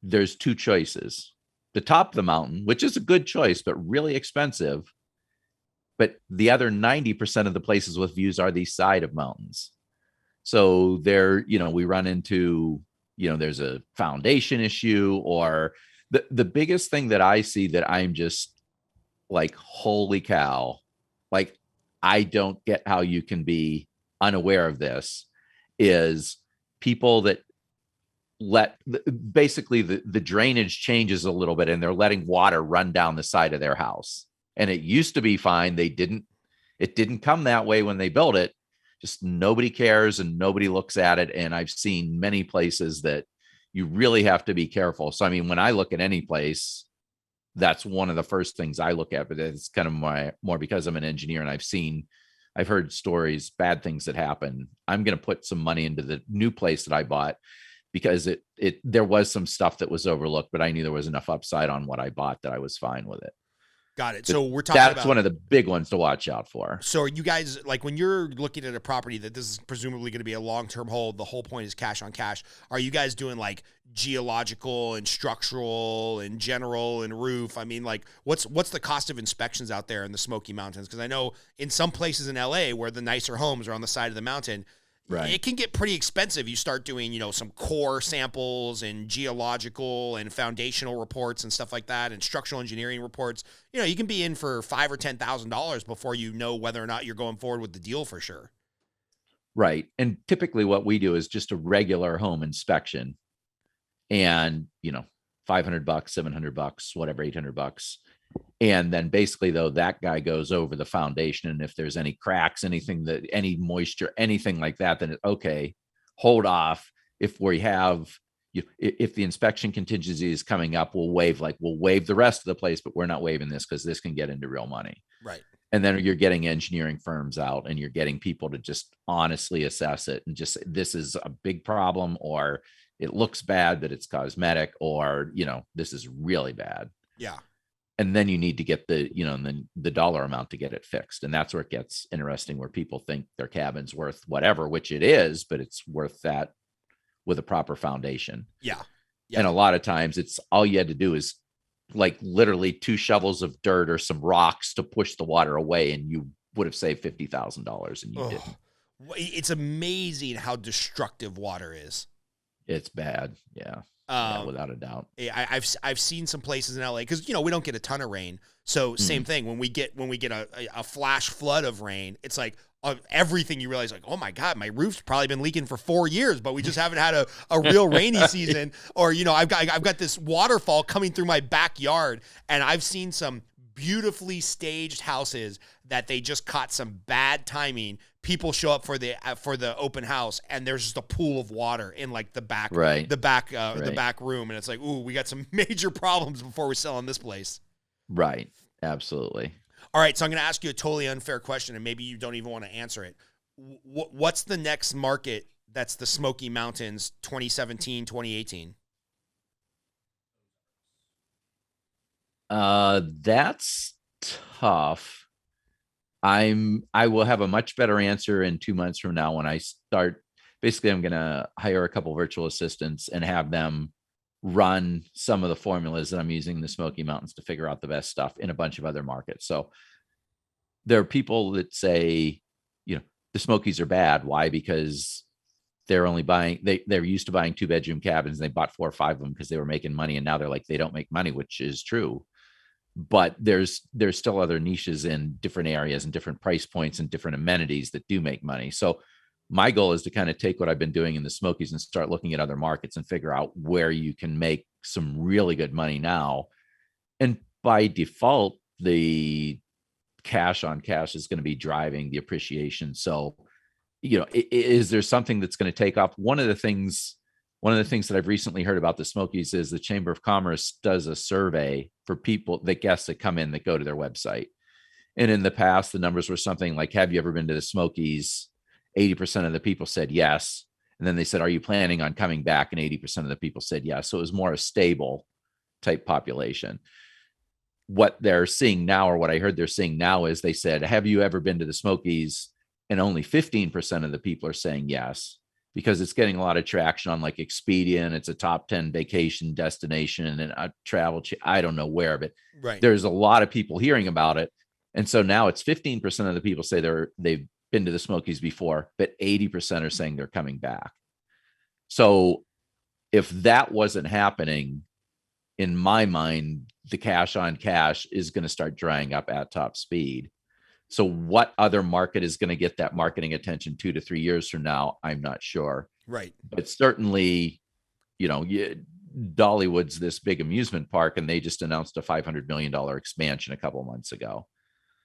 there's 2 choices. The top of the mountain, which is a good choice, but really expensive. But the other 90% of the places with views are the side of mountains. So there, you know, we run into, you know, there's a foundation issue, or the biggest thing that I see that I'm just like, holy cow, like, I don't get how you can be unaware of this, is people that basically the drainage changes a little bit and they're letting water run down the side of their house. And it used to be fine. It didn't come that way when they built it. Just nobody cares and nobody looks at it. And I've seen many places that you really have to be careful. So, I mean, when I look at any place, that's one of the first things I look at, but it's kind of more because I'm an engineer and I've heard stories, bad things that happen. I'm going to put some money into the new place that I bought because there was some stuff that was overlooked, but I knew there was enough upside on what I bought that I was fine with it. Got it. So we're talking about, that's one of the big ones to watch out for. So are you guys, like, when you're looking at a property that this is presumably going to be a long-term hold, the whole point is cash on cash. Are you guys doing like geological and structural and general and roof? I mean, like, what's the cost of inspections out there in the Smoky Mountains? Because I know in some places in LA where the nicer homes are on the side of the mountain, Right. it can get pretty expensive. You start doing, some core samples and geological and foundational reports and stuff like that, and structural engineering reports. You can be in for $5,000 or $10,000 before you know whether or not you're going forward with the deal for sure. Right. And typically what we do is just a regular home inspection, and, $500, $700, whatever, $800. And then basically, though, that guy goes over the foundation. And if there's any cracks, any moisture, anything like that, then okay, hold off. If the inspection contingency is coming up, we'll waive the rest of the place, but we're not waiving this because this can get into real money. Right. And then you're getting engineering firms out, and you're getting people to just honestly assess it and just say, this is a big problem, or it looks bad, but it's cosmetic, or, this is really bad. Yeah. And then you need to get the dollar amount to get it fixed. And that's where it gets interesting, where people think their cabin's worth whatever, which it is, but it's worth that with a proper foundation. Yeah. And a lot of times it's all you had to do is like literally 2 shovels of dirt or some rocks to push the water away, and you would have saved $50,000, and you didn't. It's amazing how destructive water is. It's bad. Yeah. Without a doubt. I've seen some places in LA, because we don't get a ton of rain. So same thing, when we get a flash flood of rain, it's like everything, you realize, like, oh my God, my roof's probably been leaking for 4 years, but we just haven't had a real rainy season. Or I've got this waterfall coming through my backyard, and I've seen some beautifully staged houses that they just caught some bad timing. People show up for the open house, and there's just a pool of water in like the back, the back room, and it's like, ooh, we got some major problems before we sell in this place. Right. Absolutely. All right, so I'm going to ask you a totally unfair question, and maybe you don't even want to answer it. What's the next market that's the Smoky Mountains 2017, 2018? That's tough. I will have a much better answer in 2 months from now, when I start. Basically, I'm going to hire a couple virtual assistants and have them run some of the formulas that I'm using in the Smoky Mountains to figure out the best stuff in a bunch of other markets. So there are people that say, the Smokies are bad. Why? Because they're only buying, they're used to buying 2-bedroom cabins. And they bought 4 or 5 of them because they were making money. And now they're like, they don't make money, which is true. But there's still other niches in different areas and different price points and different amenities that do make money. So my goal is to kind of take what I've been doing in the Smokies and start looking at other markets and figure out where you can make some really good money now. And by default, the cash on cash is going to be driving the appreciation. So, is there something that's going to take off? One of the things that I've recently heard about the Smokies is the Chamber of Commerce does a survey for guests that come in, that go to their website. And in the past, the numbers were something like, have you ever been to the Smokies? 80% of the people said yes. And then they said, are you planning on coming back? And 80% of the people said yes. So it was more a stable type population. What they're seeing now, or what I heard they're seeing now, is they said, have you ever been to the Smokies? And only 15% of the people are saying yes, because it's getting a lot of traction on like Expedia, and it's a top 10 vacation destination and a travel. I don't know where, but right. There's a lot of people hearing about it. And so now it's 15% of the people say they've been to the Smokies before, but 80% are saying they're coming back. So if that wasn't happening, in my mind, the cash on cash is going to start drying up at top speed. So what other market is going to get that marketing attention 2 to 3 years from now? I'm not sure. Right. But certainly, Dollywood's this big amusement park, and they just announced a $500 million expansion a couple of months ago.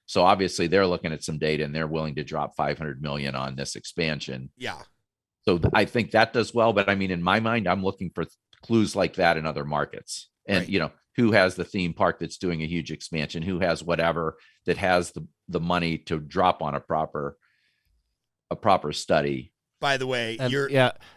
So obviously they're looking at some data, and they're willing to drop 500 million on this expansion. Yeah. So I think that does well. But I mean, in my mind, I'm looking for clues like that in other markets. And, right. Who has the theme park that's doing a huge expansion? Who has whatever that has the money to drop on a proper study? By the way,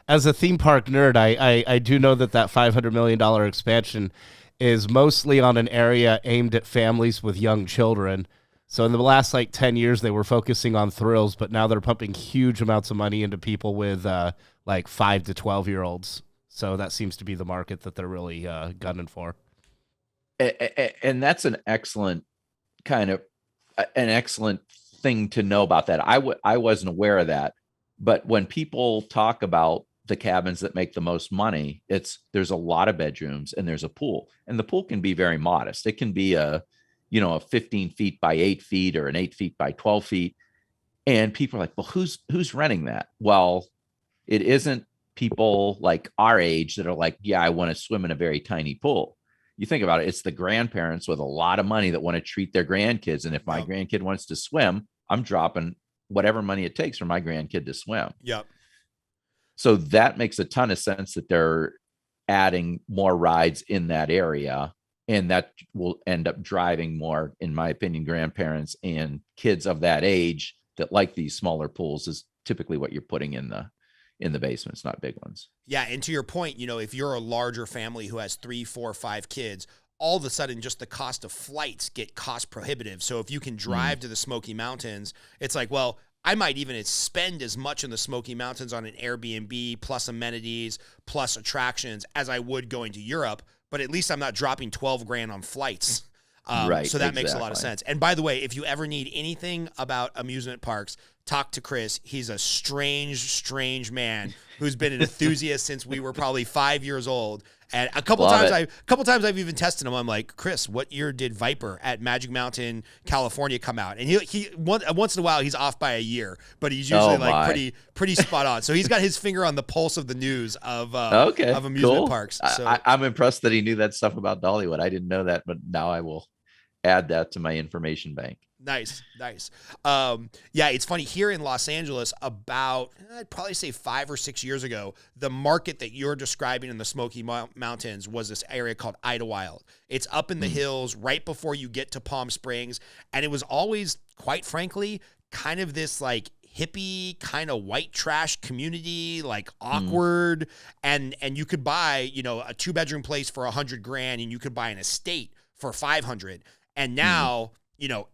as a theme park nerd, I do know that $500 million expansion is mostly on an area aimed at families with young children. So in the last 10 years, they were focusing on thrills, but now they're pumping huge amounts of money into people with 5 to 12-year-olds. So that seems to be the market that they're really gunning for. And that's an excellent thing to know about that. I wasn't aware of that. But when people talk about the cabins that make the most money, there's a lot of bedrooms and there's a pool, and the pool can be very modest. It can be a 15 feet by 8 feet or an 8 feet by 12 feet. And people are like, well, who's renting that? Well, it isn't people like our age that are like, yeah, I want to swim in a very tiny pool. You think about it, it's the grandparents with a lot of money that want to treat their grandkids. And if my grandkid wants to swim, I'm dropping whatever money it takes for my grandkid to swim. Yep. So that makes a ton of sense that they're adding more rides in that area. And that will end up driving more, in my opinion, grandparents and kids of that age that like these smaller pools is typically what you're putting in the basements, not big ones. Yeah. And to your point, if you're a larger family who has 3, 4, 5 kids, all of a sudden just the cost of flights get cost prohibitive. So if you can drive to the Smoky Mountains, it's like, well, I might even spend as much in the Smoky Mountains on an Airbnb plus amenities plus attractions as I would going to Europe, but at least I'm not dropping 12 grand on flights. Right. So that makes a lot of sense. And by the way, if you ever need anything about amusement parks, talk to Chris. He's a strange man who's been an enthusiast since we were probably 5 years old. And a couple times I've even tested him. I'm like, Chris, what year did Viper at Magic Mountain, California come out? And he once in a while he's off by a year, but he's usually pretty spot on. So he's got his finger on the pulse of the news of amusement parks. So I'm impressed that he knew that stuff about Dollywood. I didn't know that, but now I will add that to my information bank. Nice. Yeah, it's funny here in Los Angeles about, I'd probably say 5 or 6 years ago, the market that you're describing in the Smoky Mountains was this area called Idlewild. It's up in the hills right before you get to Palm Springs. And it was always, quite frankly, kind of this like hippie kind of white trash community, like awkward. And you could buy, a 2-bedroom place for $100 grand, and you could buy an estate for $500. And now,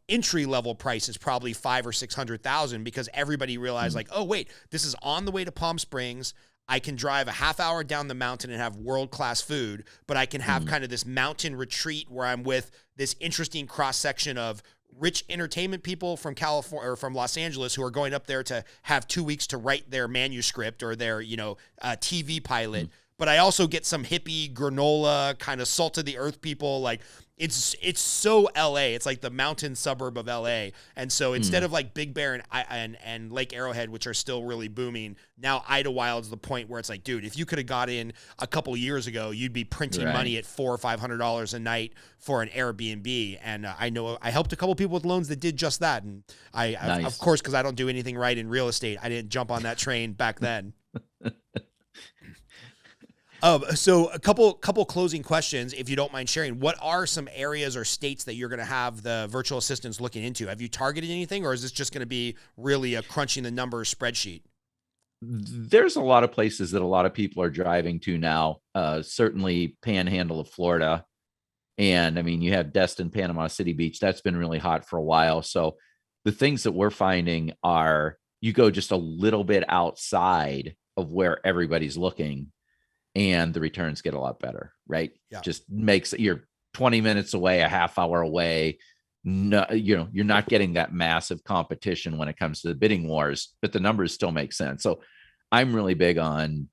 entry level price is probably $500,000 or $600,000 because everybody realized like, oh wait, this is on the way to Palm Springs. I can drive a half hour down the mountain and have world-class food, but I can have kind of this mountain retreat where I'm with this interesting cross section of rich entertainment people from California or from Los Angeles who are going up there to have 2 weeks to write their manuscript or their, TV pilot. But I also get some hippie granola kind of salt of the earth people. Like it's so LA. It's like the mountain suburb of LA. And so instead of like Big Bear and Lake Arrowhead, which are still really booming, now Idlewild's the point where it's like, dude, if you could have got in a couple years ago, you'd be printing money at $400 or $500 a night for an Airbnb. And I helped a couple people with loans that did just that. And I of course, because I don't do anything right in real estate, I didn't jump on that train back then. So a couple closing questions, if you don't mind sharing. What are some areas or states that you're going to have the virtual assistants looking into? Have you targeted anything, or is this just going to be really a crunching the numbers spreadsheet? There's a lot of places that a lot of people are driving to now. Certainly Panhandle of Florida. And I mean, you have Destin, Panama City Beach. That's been really hot for a while. So the things that we're finding are you go just a little bit outside of where everybody's looking, and the returns get a lot better, right? Yeah. Just makes you're 20 minutes away, a half hour away. No, you're not getting that massive competition when it comes to the bidding wars, but the numbers still make sense. So I'm really big on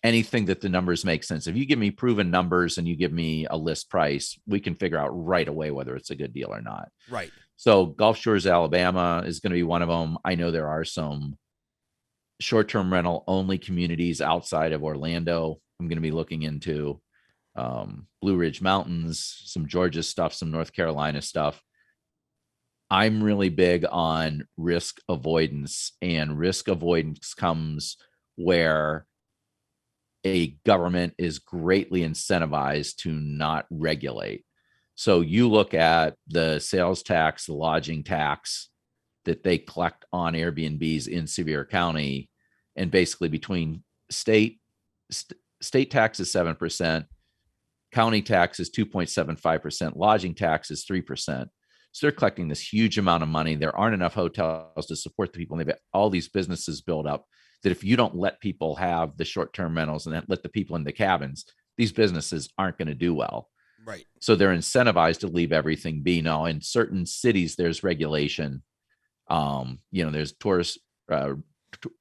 anything that the numbers make sense. If you give me proven numbers and you give me a list price, we can figure out right away whether it's a good deal or not. Right. So Gulf Shores, Alabama is going to be one of them. I know there are some short-term rental only communities outside of Orlando. I'm going to be looking into Blue Ridge Mountains, some Georgia stuff, some North Carolina stuff. I'm really big on risk avoidance, and risk avoidance comes where a government is greatly incentivized to not regulate. So you look at the sales tax, the lodging tax that they collect on Airbnbs in Sevier County, and basically between state tax is 7%, county tax is 2.75%, lodging tax is 3%. So they're collecting this huge amount of money. There aren't enough hotels to support the people, and they've got all these businesses built up that if you don't let people have the short-term rentals and let the people in the cabins, these businesses aren't going to do well. Right. So they're incentivized to leave everything be. Now, in certain cities, there's regulation. There's tourist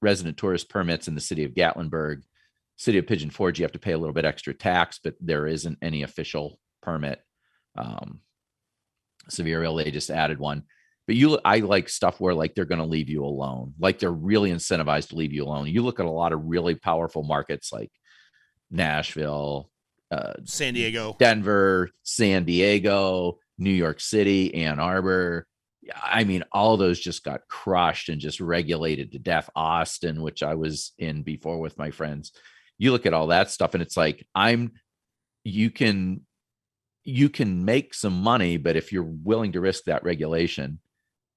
resident tourist permits in the city of Gatlinburg. City of Pigeon Forge, you have to pay a little bit extra tax, but there isn't any official permit. Sevierville, they just added one. But I like stuff where like they're going to leave you alone. Like they're really incentivized to leave you alone. You look at a lot of really powerful markets like Nashville, San Diego, Denver, San Diego, New York City, Ann Arbor. I mean, all those just got crushed and just regulated to death. Austin, which I was in before with my friends. You look at all that stuff and it's like, you can make some money, but if you're willing to risk that regulation,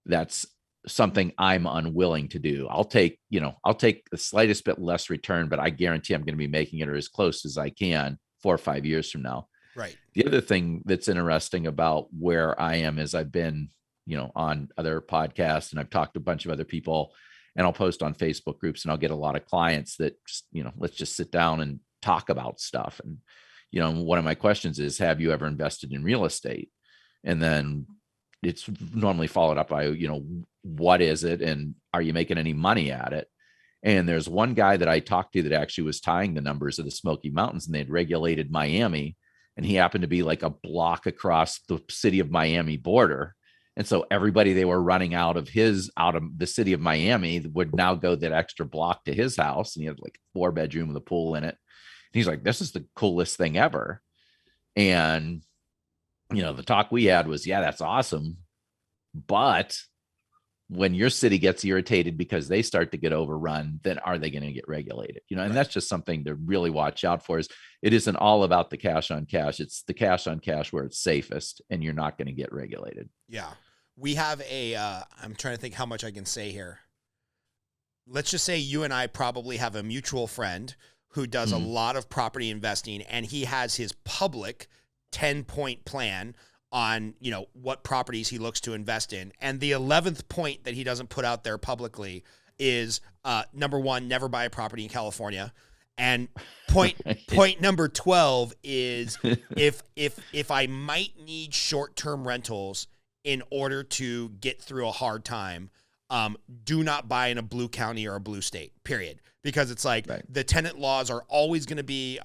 that's something I'm unwilling to do. I'll take the slightest bit less return, but I guarantee I'm going to be making it or as close as I can 4 or 5 years from now. Right. The other thing that's interesting about where I am is I've been, on other podcasts and I've talked to a bunch of other people and I'll post on Facebook groups and I'll get a lot of clients that, let's just sit down and talk about stuff. And, one of my questions is, have you ever invested in real estate? And then it's normally followed up by, what is it? And are you making any money at it? And there's one guy that I talked to that actually was tying the numbers of the Smoky Mountains, and they'd regulated Miami. And he happened to be like a block across the city of Miami border. And so everybody they were running out of the city of Miami would now go that extra block to his house. And he had like 4-bedroom with a pool in it. And he's like, this is the coolest thing ever. And, the talk we had was, yeah, that's awesome. But when your city gets irritated because they start to get overrun, then are they going to get regulated? And Right. That's just something to really watch out for. Is it isn't all about the cash on cash. It's the cash on cash where it's safest and you're not going to get regulated. Yeah. We have I'm trying to think how much I can say here. Let's just say you and I probably have a mutual friend who does a lot of property investing, and he has his public 10-point plan on, what properties he looks to invest in. And the 11th point that he doesn't put out there publicly is, number 1, never buy a property in California. And point number 12 is if I might need short-term rentals in order to get through a hard time, do not buy in a blue county or a blue state, period. Because it's like the tenant laws are always going to be,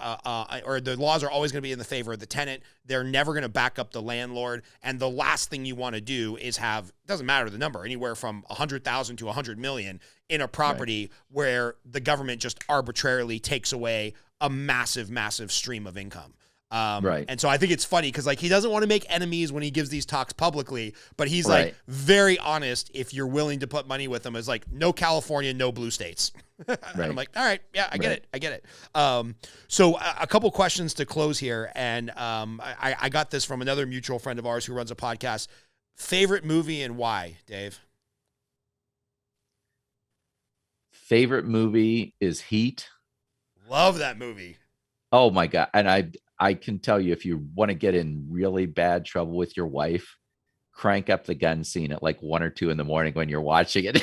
or the laws are always going to be in the favor of the tenant. They're never going to back up the landlord. And the last thing you want to do is have, doesn't matter the number, anywhere from 100,000 to 100 million in a property where the government just arbitrarily takes away a massive, massive stream of income. And so I think it's funny because like he doesn't want to make enemies when he gives these talks publicly, but he's like very honest. If you're willing to put money with him, is like no California, no blue states. And I'm like, all right, yeah, I get it. So a couple questions to close here, and I got this from another mutual friend of ours who runs a podcast. Favorite movie and why, Dave? Favorite movie is Heat. Love that movie. Oh my God. And I can tell you, if you want to get in really bad trouble with your wife, crank up the gun scene at like 1 or 2 in the morning when you're watching it.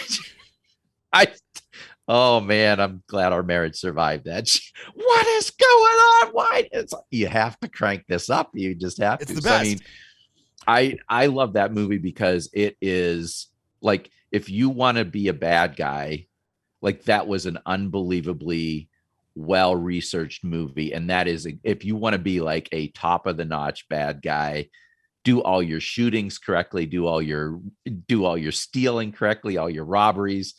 Oh man, I'm glad our marriage survived that. What is going on? Why? You have to crank this up. You just have to. It's the best. So, I love that movie because it is like, if you want to be a bad guy, like that was an unbelievably well-researched movie. And that is, if you want to be like a top of the notch bad guy, do all your shootings correctly, do all your stealing correctly, all your robberies.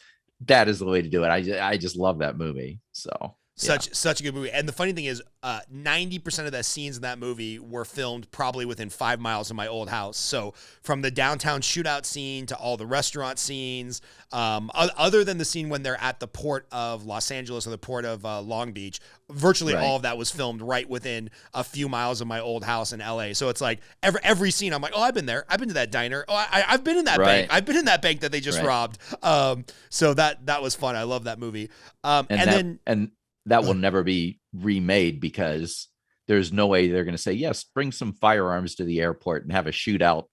That is the way to do it. I just love that movie. So such a good movie. And the funny thing is, 90% of the scenes in that movie were filmed probably within 5 miles of my old house. So from the downtown shootout scene to all the restaurant scenes, other than the scene when they're at the port of Los Angeles or the port of Long Beach, virtually all of that was filmed right within a few miles of my old house in LA. So it's like every scene I'm like, oh, I've been there. I've been to that diner. Oh, I've been in that bank. I've been in that bank that they just robbed. So that was fun. I love that movie. And that will never be remade because there's no way they're going to say, yes, bring some firearms to the airport and have a shootout.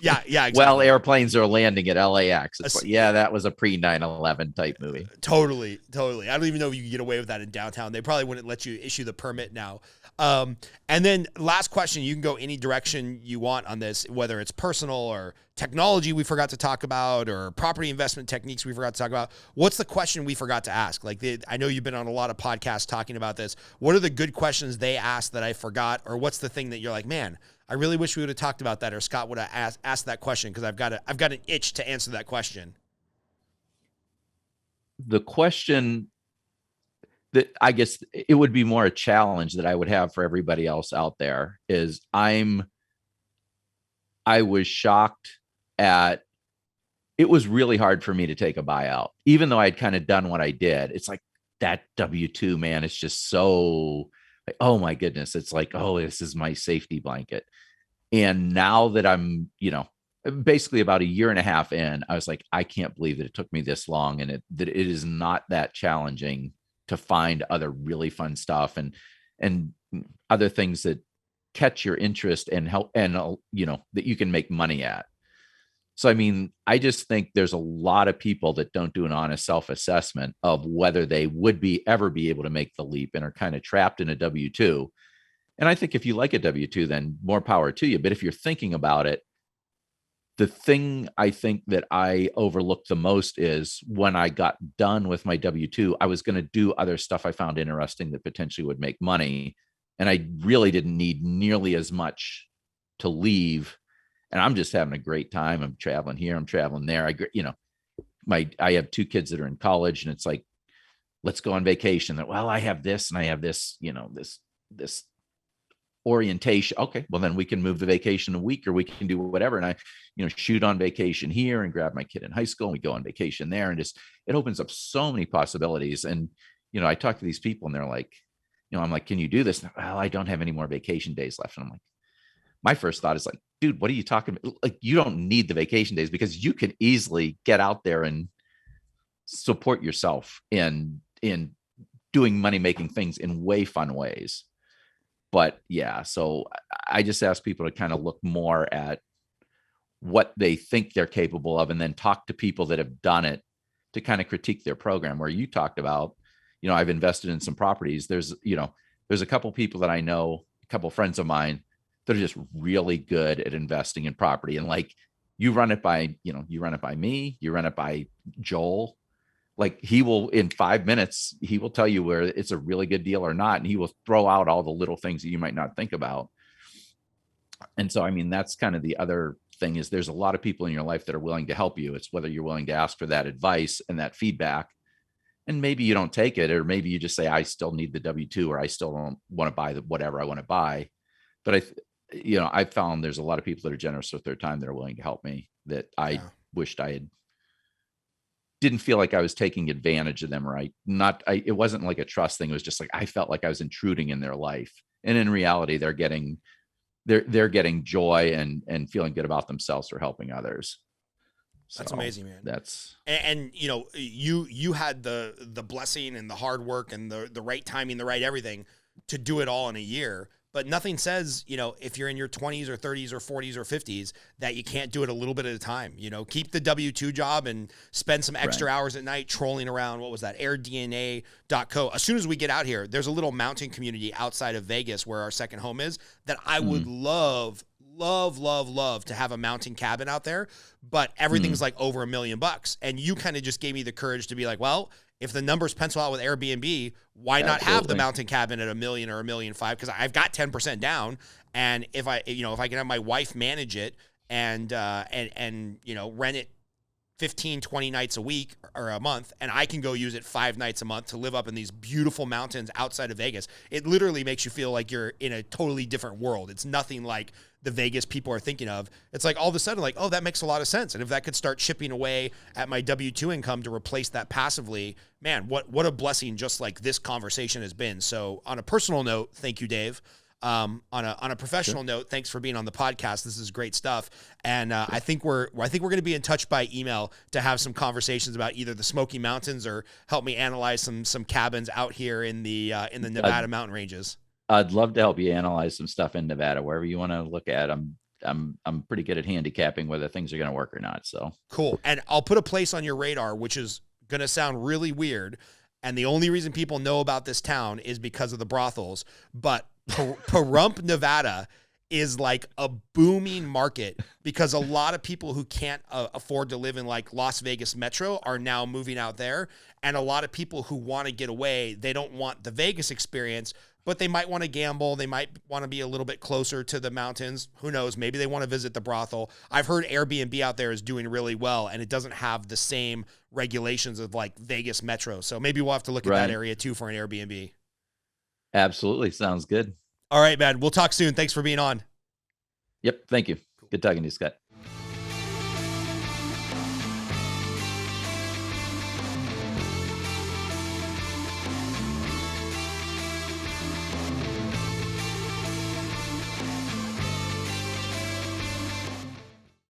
Yeah, exactly. Well, airplanes are landing at LAX. That was a pre 9/11 type movie. Totally. I don't even know if you can get away with that in downtown. They probably wouldn't let you issue the permit now. And then last question, you can go any direction you want on this, whether it's personal or technology we forgot to talk about, or property investment techniques we forgot to talk about. What's the question we forgot to ask? Like, I know you've been on a lot of podcasts talking about this. What are the good questions they asked that I forgot? Or what's the thing that you're like, man, I really wish we would have talked about that, or Scott would have asked that question, because I've got an itch to answer that question. The question that I guess it would be more a challenge that I would have for everybody else out there is I was shocked at, it was really hard for me to take a buyout, even though I'd kind of done what I did. It's like that W-2, man, it's just so like, oh my goodness. It's like, oh, this is my safety blanket. And now that I'm, basically about a year and a half in, I was like, I can't believe that it took me this long, and that it is not that challenging to find other really fun stuff and other things that catch your interest and help, and that you can make money at. So, I mean, I just think there's a lot of people that don't do an honest self-assessment of whether they would ever be able to make the leap, and are kind of trapped in a W-2. And I think if you like a W-2, then more power to you. But if you're thinking about it, the thing I think that I overlooked the most is when I got done with my W-2, I was going to do other stuff I found interesting that potentially would make money. And I really didn't need nearly as much to leave. And I'm just having a great time. I'm traveling here, I'm traveling there. I have 2 kids that are in college, and it's like, let's go on vacation. Well, I have this and I have this, this orientation. Okay, well then we can move the vacation a week, or we can do whatever. And I, shoot on vacation here and grab my kid in high school, and we go on vacation there, and just, it opens up so many possibilities. And, I talk to these people, and they're like, I'm like, can you do this? Well, I don't have any more vacation days left. And I'm like, my first thought is like, dude, what are you talking about? Like, you don't need the vacation days, because you can easily get out there and support yourself in doing money-making things in way fun ways. But yeah, so I just ask people to kind of look more at what they think they're capable of, and then talk to people that have done it to kind of critique their program. Where you talked about, I've invested in some properties. There's a couple people that I know, a couple of friends of mine, that are just really good at investing in property. And like, you run it by me, you run it by Joel. Like, he will, in 5 minutes, he will tell you where it's a really good deal or not. And he will throw out all the little things that you might not think about. And so, I mean, that's kind of the other thing, is there's a lot of people in your life that are willing to help you. It's whether you're willing to ask for that advice and that feedback. And maybe you don't take it, or maybe you just say, I still need the W-2, or I still don't want to buy whatever I want to buy. But I found there's a lot of people that are generous with their time that are willing to help me, that I wished I didn't feel like I was taking advantage of them. It wasn't like a trust thing. It was just like, I felt like I was intruding in their life. And in reality, they're getting joy and feeling good about themselves for helping others. That's amazing, man. And you had the blessing and the hard work and the right timing, the right everything to do it all in a year. But nothing says, if you're in your 20s or 30s or 40s or 50s, that you can't do it a little bit at a time. Keep the W-2 job and spend some extra hours at night trolling around. What was that? AirDNA.co. As soon as we get out here, there's a little mountain community outside of Vegas where our second home is, that I would love to have a mountain cabin out there, but everything's like over $1 million. And you kind of just gave me the courage to be like, well, if the numbers pencil out with Airbnb, why not have the mountain cabin at $1 million or $1.5 million? Because I've got 10% down, and if I can have my wife manage it and rent it 15, 20 nights a week or a month, and I can go use it 5 nights a month to live up in these beautiful mountains outside of Vegas. It literally makes you feel like you're in a totally different world. It's nothing like the Vegas people are thinking of. It's like all of a sudden, like, oh, that makes a lot of sense. And if that could start chipping away at my W-2 income to replace that passively, man, what a blessing just like this conversation has been. So on a personal note, thank you, Dave. On a professional note, thanks for being on the podcast. This is great stuff. And I think we're going to be in touch by email to have some conversations about either the Smoky Mountains or help me analyze some cabins out here in the Nevada mountain ranges. I'd love to help you analyze some stuff in Nevada, wherever you want to look at. I'm pretty good at handicapping whether things are going to work or not. So cool. And I'll put a place on your radar, which is going to sound really weird. And the only reason people know about this town is because of the brothels. But Pahrump, Nevada is like a booming market because a lot of people who can't afford to live in like Las Vegas Metro are now moving out there. And a lot of people who want to get away, they don't want the Vegas experience, but they might want to gamble. They might want to be a little bit closer to the mountains. Who knows? Maybe they want to visit the brothel. I've heard Airbnb out there is doing really well, and it doesn't have the same regulations of like Vegas Metro. So maybe we'll have to look at that area too for an Airbnb. Absolutely. Sounds good. All right, man. We'll talk soon. Thanks for being on. Yep. Thank you. Good talking to you, Scott.